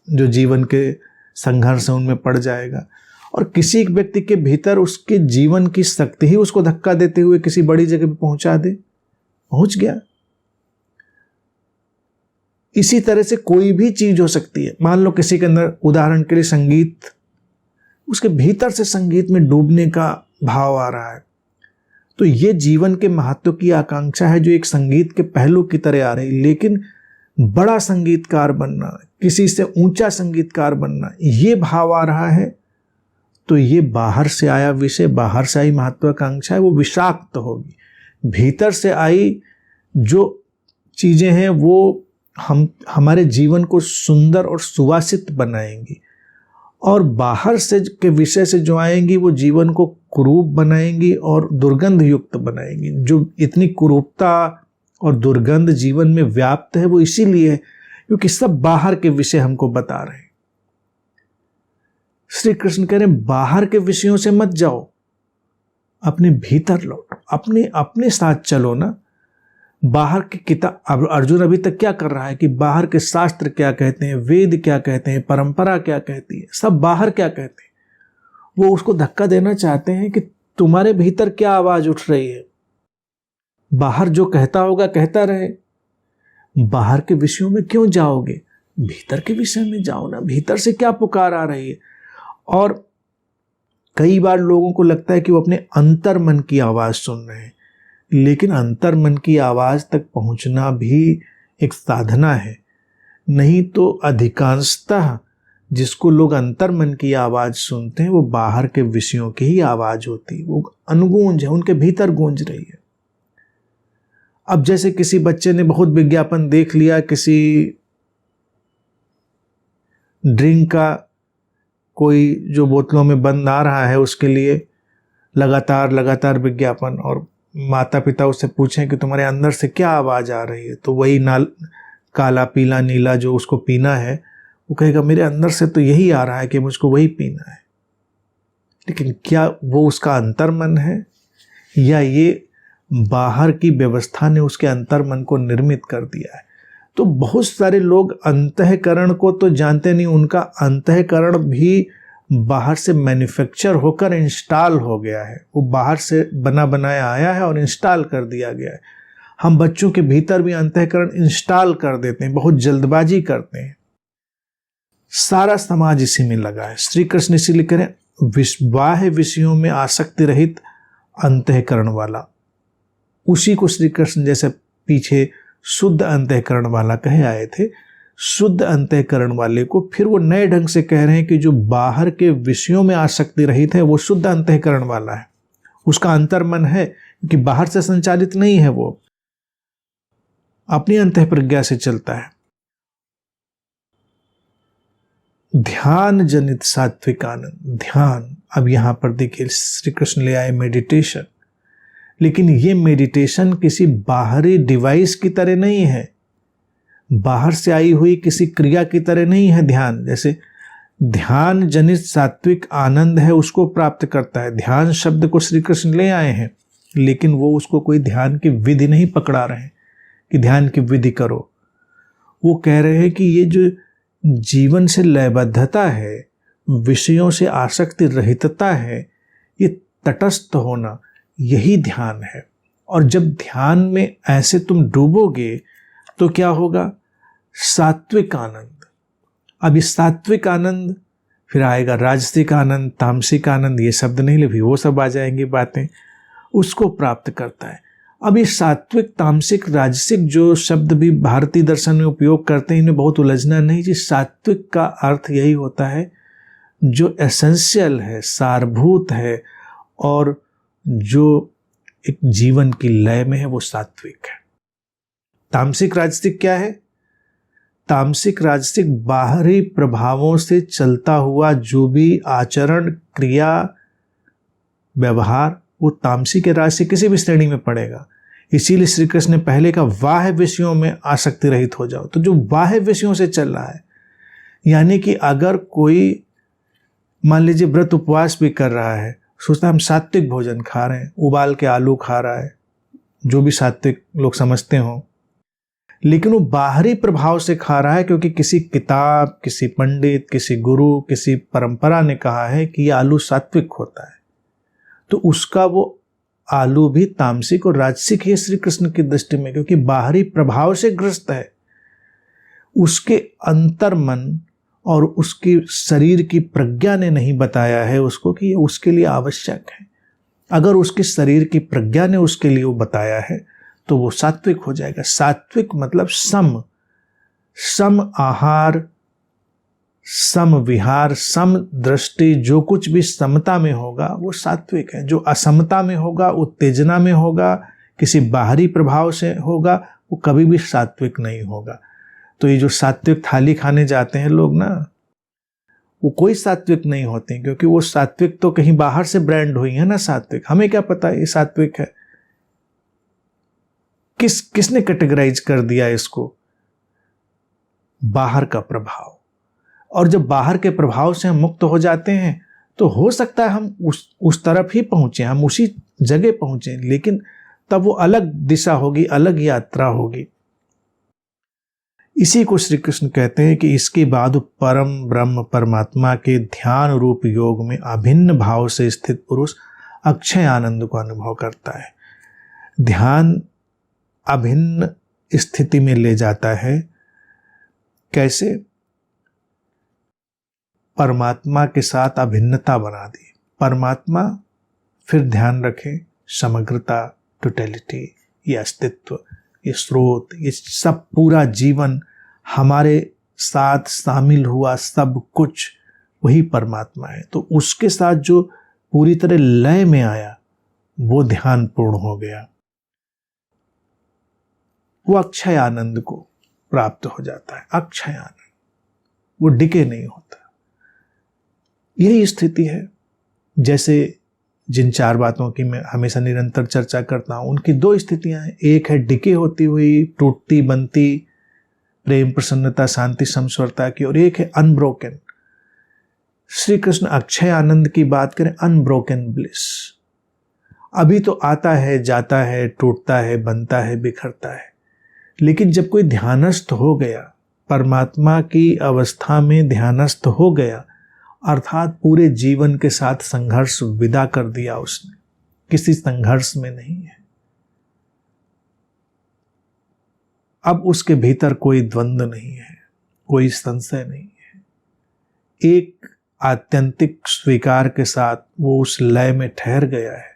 जो जीवन के संघर्ष हैं उनमें पड़ जाएगा। और किसी एक व्यक्ति के भीतर उसके जीवन की शक्ति ही उसको धक्का देते हुए किसी बड़ी जगह पे पहुंचा दे, पहुंच गया। इसी तरह से कोई भी चीज हो सकती है। मान लो किसी के अंदर, उदाहरण के लिए संगीत, उसके भीतर से संगीत में डूबने का भाव आ रहा है, तो ये जीवन के महत्व की आकांक्षा है जो एक संगीत के पहलू की तरह आ रही। लेकिन बड़ा संगीतकार बनना, किसी से ऊंचा संगीतकार बनना, ये भाव आ रहा है, तो ये बाहर से आया विषय, बाहर से आई महत्वाकांक्षा है, वो विषाक्त होगी। भीतर से आई जो चीजें हैं वो हमारे जीवन को सुंदर और सुवासित बनाएंगी, और बाहर से के विषय से जो आएंगी वो जीवन को कुरूप बनाएंगी और दुर्गंध युक्त बनाएंगी। जो इतनी कुरूपता और दुर्गंध जीवन में व्याप्त है वो इसीलिए है क्योंकि सब बाहर के विषय हमको बता रहे हैं। श्री कृष्ण कह रहे हैं बाहर के विषयों से मत जाओ, अपने भीतर लौटो, अपने साथ चलो ना। बाहर की किताब, अब अर्जुन अभी तक क्या कर रहा है कि बाहर के शास्त्र क्या कहते हैं, वेद क्या कहते हैं, परंपरा क्या कहती है, सब बाहर क्या कहते हैं, वो उसको धक्का देना चाहते हैं कि तुम्हारे भीतर क्या आवाज उठ रही है। बाहर जो कहता होगा कहता रहे, बाहर के विषयों में क्यों जाओगे, भीतर के विषय में जाओ ना। भीतर से क्या पुकार आ रही है। और कई बार लोगों को लगता है कि वो अपने अंतर मन की आवाज सुन रहे हैं, लेकिन अंतर मन की आवाज तक पहुंचना भी एक साधना है। नहीं तो अधिकांशतः जिसको लोग अंतर मन की आवाज सुनते हैं वो बाहर के विषयों की ही आवाज होती है, वो अनुगूंज है, उनके भीतर गूंज रही है। अब जैसे किसी बच्चे ने बहुत विज्ञापन देख लिया किसी ड्रिंक का, कोई जो बोतलों में बंद आ रहा है उसके लिए लगातार विज्ञापन, और माता पिता उससे पूछें कि तुम्हारे अंदर से क्या आवाज आ रही है, तो वही काला पीला नीला जो उसको पीना है, वो कहेगा मेरे अंदर से तो यही आ रहा है कि मुझको वही पीना है। लेकिन क्या वो उसका अंतर्मन है या ये बाहर की व्यवस्था ने उसके अंतर्मन को निर्मित कर दिया है? तो बहुत सारे लोग अंतःकरण को तो जानते नहीं, उनका अंतःकरण भी बाहर से मैन्युफैक्चर होकर इंस्टॉल हो गया है। वो बाहर से बना बनाया आया है और इंस्टॉल कर दिया गया है। हम बच्चों के भीतर भी अंतःकरण इंस्टॉल कर देते हैं, बहुत जल्दबाजी करते हैं। सारा समाज इसी में लगा है। श्री कृष्ण इसीलिए कह रहे हैं बाह्य विषयों में आसक्ति रहित अंतःकरण वाला, उसी को श्री कृष्ण जैसे पीछे शुद्ध अंतःकरण वाला कहे आए थे, शुद्ध अंतःकरण वाले को फिर वो नए ढंग से कह रहे हैं कि जो बाहर के विषयों में आसक्ति रहित है वो शुद्ध अंतःकरण वाला है, उसका अंतर्मन है, कि बाहर से संचालित नहीं है, वो अपनी अंतःप्रज्ञा से चलता है। ध्यान जनित सात्विक आनंद, ध्यान, अब यहां पर देखिए श्री कृष्ण ले आए मेडिटेशन, लेकिन ये मेडिटेशन किसी बाहरी डिवाइस की तरह नहीं है, बाहर से आई हुई किसी क्रिया की तरह नहीं है। ध्यान जैसे ध्यान जनित सात्विक आनंद है, उसको प्राप्त करता है। ध्यान शब्द को श्री कृष्ण ले आए हैं, लेकिन वो उसको कोई ध्यान की विधि नहीं पकड़ा रहे हैं कि ध्यान की विधि करो। वो कह रहे हैं कि ये जो जीवन से लयबद्धता है, विषयों से आसक्ति रहितता है, ये तटस्थ होना, यही ध्यान है। और जब ध्यान में ऐसे तुम डूबोगे तो क्या होगा? सात्विक आनंद। अब इस सात्विक आनंद, फिर आएगा राजसिक आनंद, तामसिक आनंद, ये शब्द नहीं ले, वो सब आ जाएंगी बातें, उसको प्राप्त करता है। अब ये सात्विक, तामसिक, राजसिक जो शब्द भी भारतीय दर्शन में उपयोग करते हैं, इन्हें बहुत उलझना नहीं जी। सात्विक का अर्थ यही होता है जो एसेंशियल है, सारभूत है, और जो एक जीवन की लय में है, वो सात्विक है। तामसिक, राजसिक क्या है? तामसिक, राजसिक बाहरी प्रभावों से चलता हुआ जो भी आचरण, क्रिया, व्यवहार, वो तामसिक या राजसिक किसी भी श्रेणी में पड़ेगा। इसीलिए श्री कृष्ण ने पहले का बाह्य विषयों में आसक्ति रहित हो जाओ। तो जो बाह्य विषयों से चल रहा है, यानी कि अगर कोई मान लीजिए व्रत उपवास भी कर रहा है, सोचता है हम सात्विक भोजन खा रहे हैं, उबाल के आलू खा रहा है, जो भी सात्विक लोग समझते हों, लेकिन वो बाहरी प्रभाव से खा रहा है क्योंकि किसी किताब, किसी पंडित, किसी गुरु, किसी परंपरा ने कहा है कि ये आलू सात्विक होता है, तो उसका वो आलू भी तामसिक और राजसिक है श्री कृष्ण की दृष्टि में, क्योंकि बाहरी प्रभाव से ग्रस्त है। उसके अंतर्मन और उसकी शरीर की प्रज्ञा ने नहीं बताया है उसको कि ये उसके लिए आवश्यक है। अगर उसकी शरीर की प्रज्ञा ने उसके लिए वो बताया है तो वो सात्विक हो जाएगा। सात्विक मतलब सम, सम आहार, सम विहार, सम दृष्टि, जो कुछ भी समता में होगा वो सात्विक है। जो असमता में होगा, उत्तेजना में होगा, किसी बाहरी प्रभाव से होगा, वो कभी भी सात्विक नहीं होगा। तो ये जो सात्विक थाली खाने जाते हैं लोग ना, वो कोई सात्विक नहीं होते, क्योंकि वो सात्विक तो कहीं बाहर से ब्रांड हुई है ना सात्विक। हमें क्या पता ये सात्विक है? किसने कैटेगराइज कर दिया इसको? बाहर का प्रभाव। और जब बाहर के प्रभाव से हम मुक्त हो जाते हैं तो हो सकता है हम उस तरफ ही पहुंचे, हम उसी जगह पहुंचे, लेकिन तब वो अलग दिशा होगी, अलग यात्रा होगी। इसी को श्री कृष्ण कहते हैं कि इसके बाद परम ब्रह्म परमात्मा के ध्यान रूप योग में अभिन्न भाव से स्थित पुरुष अक्षय आनंद को अनुभव करता है। ध्यान अभिन्न स्थिति में ले जाता है। कैसे? परमात्मा के साथ अभिन्नता बना दी। परमात्मा, फिर ध्यान रखें समग्रता, टोटलिटी, ये अस्तित्व, ये स्रोत, ये सब पूरा जीवन हमारे साथ शामिल हुआ सब कुछ वही परमात्मा है। तो उसके साथ जो पूरी तरह लय में आया वो ध्यान पूर्ण हो गया, वो अक्षय आनंद को प्राप्त हो जाता है। अक्षय आनंद, वो डिके नहीं होता। यही स्थिति है। जैसे जिन चार बातों की मैं हमेशा निरंतर चर्चा करता हूं, उनकी दो स्थितियां हैं। एक है डिके होती हुई, टूटती बनती, प्रेम, प्रसन्नता, शांति, समस्वरता की, और एक है अनब्रोकन। श्री कृष्ण अक्षय आनंद की बात करें, अनब्रोकन ब्लिस। अभी तो आता है, जाता है, टूटता है, बनता है, बिखरता है, लेकिन जब कोई ध्यानस्थ हो गया, परमात्मा की अवस्था में ध्यानस्थ हो गया, अर्थात पूरे जीवन के साथ संघर्ष विदा कर दिया उसने, किसी संघर्ष में नहीं है, अब उसके भीतर कोई द्वंद्व नहीं है, कोई संशय नहीं है। एक आत्यंतिक स्वीकार के साथ वो उस लय में ठहर गया है,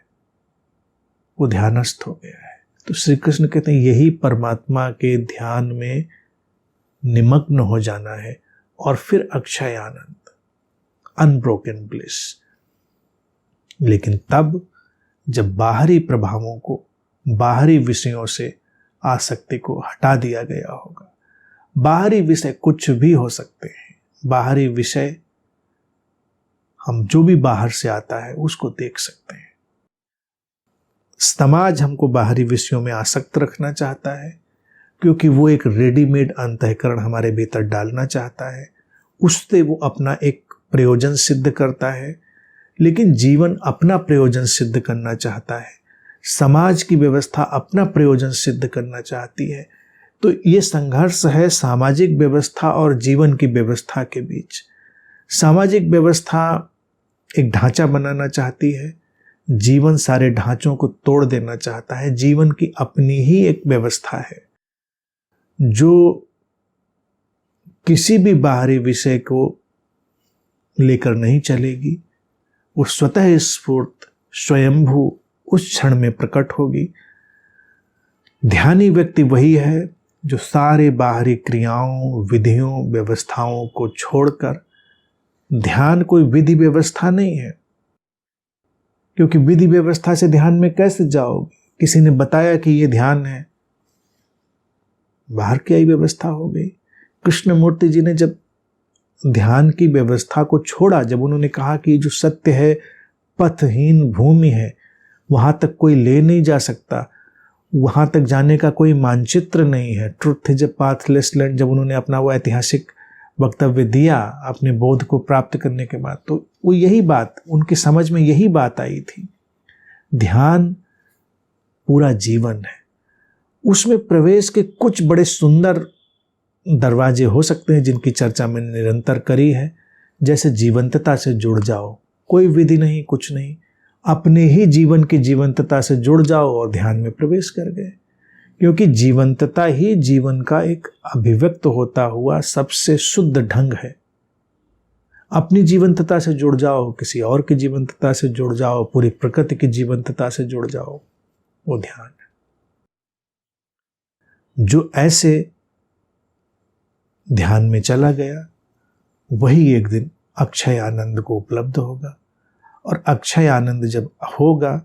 वो ध्यानस्थ हो गया है। तो श्री कृष्ण कहते हैं यही परमात्मा के ध्यान में निमग्न हो जाना है और फिर अक्षय आनंद, अनब्रोकन ब्लिस। लेकिन तब जब बाहरी प्रभावों को, बाहरी विषयों से आसक्ति को हटा दिया गया होगा। बाहरी विषय कुछ भी हो सकते हैं, बाहरी विषय हम जो भी बाहर से आता है उसको देख सकते हैं। समाज हमको बाहरी विषयों में आसक्त रखना चाहता है क्योंकि वो एक रेडीमेड अंतःकरण हमारे भीतर डालना चाहता है, उससे वो अपना एक प्रयोजन सिद्ध करता है। लेकिन जीवन अपना प्रयोजन सिद्ध करना चाहता है, समाज की व्यवस्था अपना प्रयोजन सिद्ध करना चाहती है। तो ये संघर्ष है सामाजिक व्यवस्था और जीवन की व्यवस्था के बीच। सामाजिक व्यवस्था एक ढांचा बनाना चाहती है, जीवन सारे ढांचों को तोड़ देना चाहता है। जीवन की अपनी ही एक व्यवस्था है जो किसी भी बाहरी विषय को लेकर नहीं चलेगी। वो स्वतः स्फूर्त स्वयंभू उस क्षण में प्रकट होगी। ध्यानी व्यक्ति वही है जो सारे बाहरी क्रियाओं, विधियों, व्यवस्थाओं को छोड़कर, ध्यान कोई विधि व्यवस्था नहीं है, क्योंकि विधि व्यवस्था से ध्यान में कैसे जाओगे? किसी ने बताया कि ये ध्यान है, बाहर की आई व्यवस्था हो गई। कृष्णमूर्ति जी ने जब ध्यान की व्यवस्था को छोड़ा, जब उन्होंने कहा कि जो सत्य है पथहीन भूमि है, वहां तक कोई ले नहीं जा सकता, वहां तक जाने का कोई मानचित्र नहीं है, truth is a pathless land, जब उन्होंने अपना वो ऐतिहासिक वक्तव्य दिया अपने बोध को प्राप्त करने के बाद, तो वो यही बात उनकी समझ में यही बात आई थी। ध्यान पूरा जीवन है, उसमें प्रवेश के कुछ बड़े सुंदर दरवाजे हो सकते हैं जिनकी चर्चा मैंने निरंतर करी है। जैसे जीवंतता से जुड़ जाओ, कोई विधि नहीं, कुछ नहीं, अपने ही जीवन की जीवंतता से जुड़ जाओ और ध्यान में प्रवेश कर गए। क्योंकि जीवंतता ही जीवन का एक अभिव्यक्त होता हुआ सबसे शुद्ध ढंग है। अपनी जीवंतता से जुड़ जाओ, किसी और की जीवंतता से जुड़ जाओ, पूरी प्रकृति की जीवंतता से जुड़ जाओ, वो ध्यान है। जो ऐसे ध्यान में चला गया वही एक दिन अक्षय आनंद को उपलब्ध होगा। और अक्षय आनंद जब होगा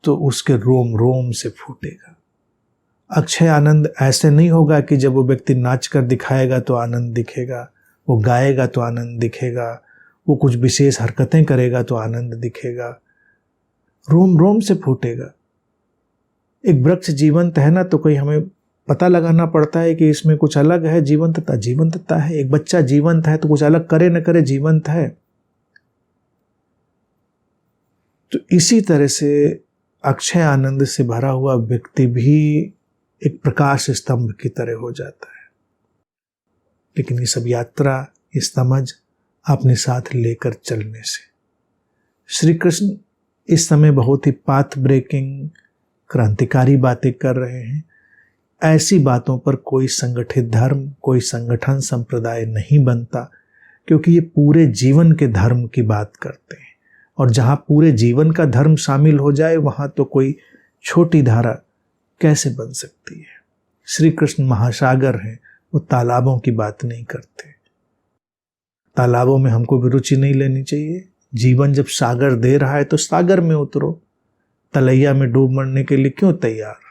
तो उसके रोम रोम से फूटेगा। अक्षय आनंद ऐसे नहीं होगा कि जब वो व्यक्ति नाच कर दिखाएगा तो आनंद दिखेगा, वो गाएगा तो आनंद दिखेगा, वो कुछ विशेष हरकतें करेगा तो आनंद दिखेगा। रोम रोम से फूटेगा। एक वृक्ष जीवंत है ना, तो कोई हमें पता लगाना पड़ता है कि इसमें कुछ अलग है, जीवंतता जीवंतता है। एक बच्चा जीवंत है तो कुछ अलग करे न करे जीवंत है। तो इसी तरह से अक्षय आनंद से भरा हुआ व्यक्ति भी एक प्रकाश स्तंभ की तरह हो जाता है। लेकिन ये सब यात्रा, ये समझ अपने साथ लेकर चलने से। श्री कृष्ण इस समय बहुत ही पाथ ब्रेकिंग, क्रांतिकारी बातें कर रहे हैं। ऐसी बातों पर कोई संगठित धर्म, कोई संगठन, संप्रदाय नहीं बनता, क्योंकि ये पूरे जीवन के धर्म की बात करते हैं। और जहाँ पूरे जीवन का धर्म शामिल हो जाए वहाँ तो कोई छोटी धारा कैसे बन सकती है। श्री कृष्ण महासागर हैं, वो तालाबों की बात नहीं करते। तालाबों में हमको भी रुचि नहीं लेनी चाहिए। जीवन जब सागर दे रहा है तो सागर में उतरो, तलैया में डूब मरने के लिए क्यों तैयार।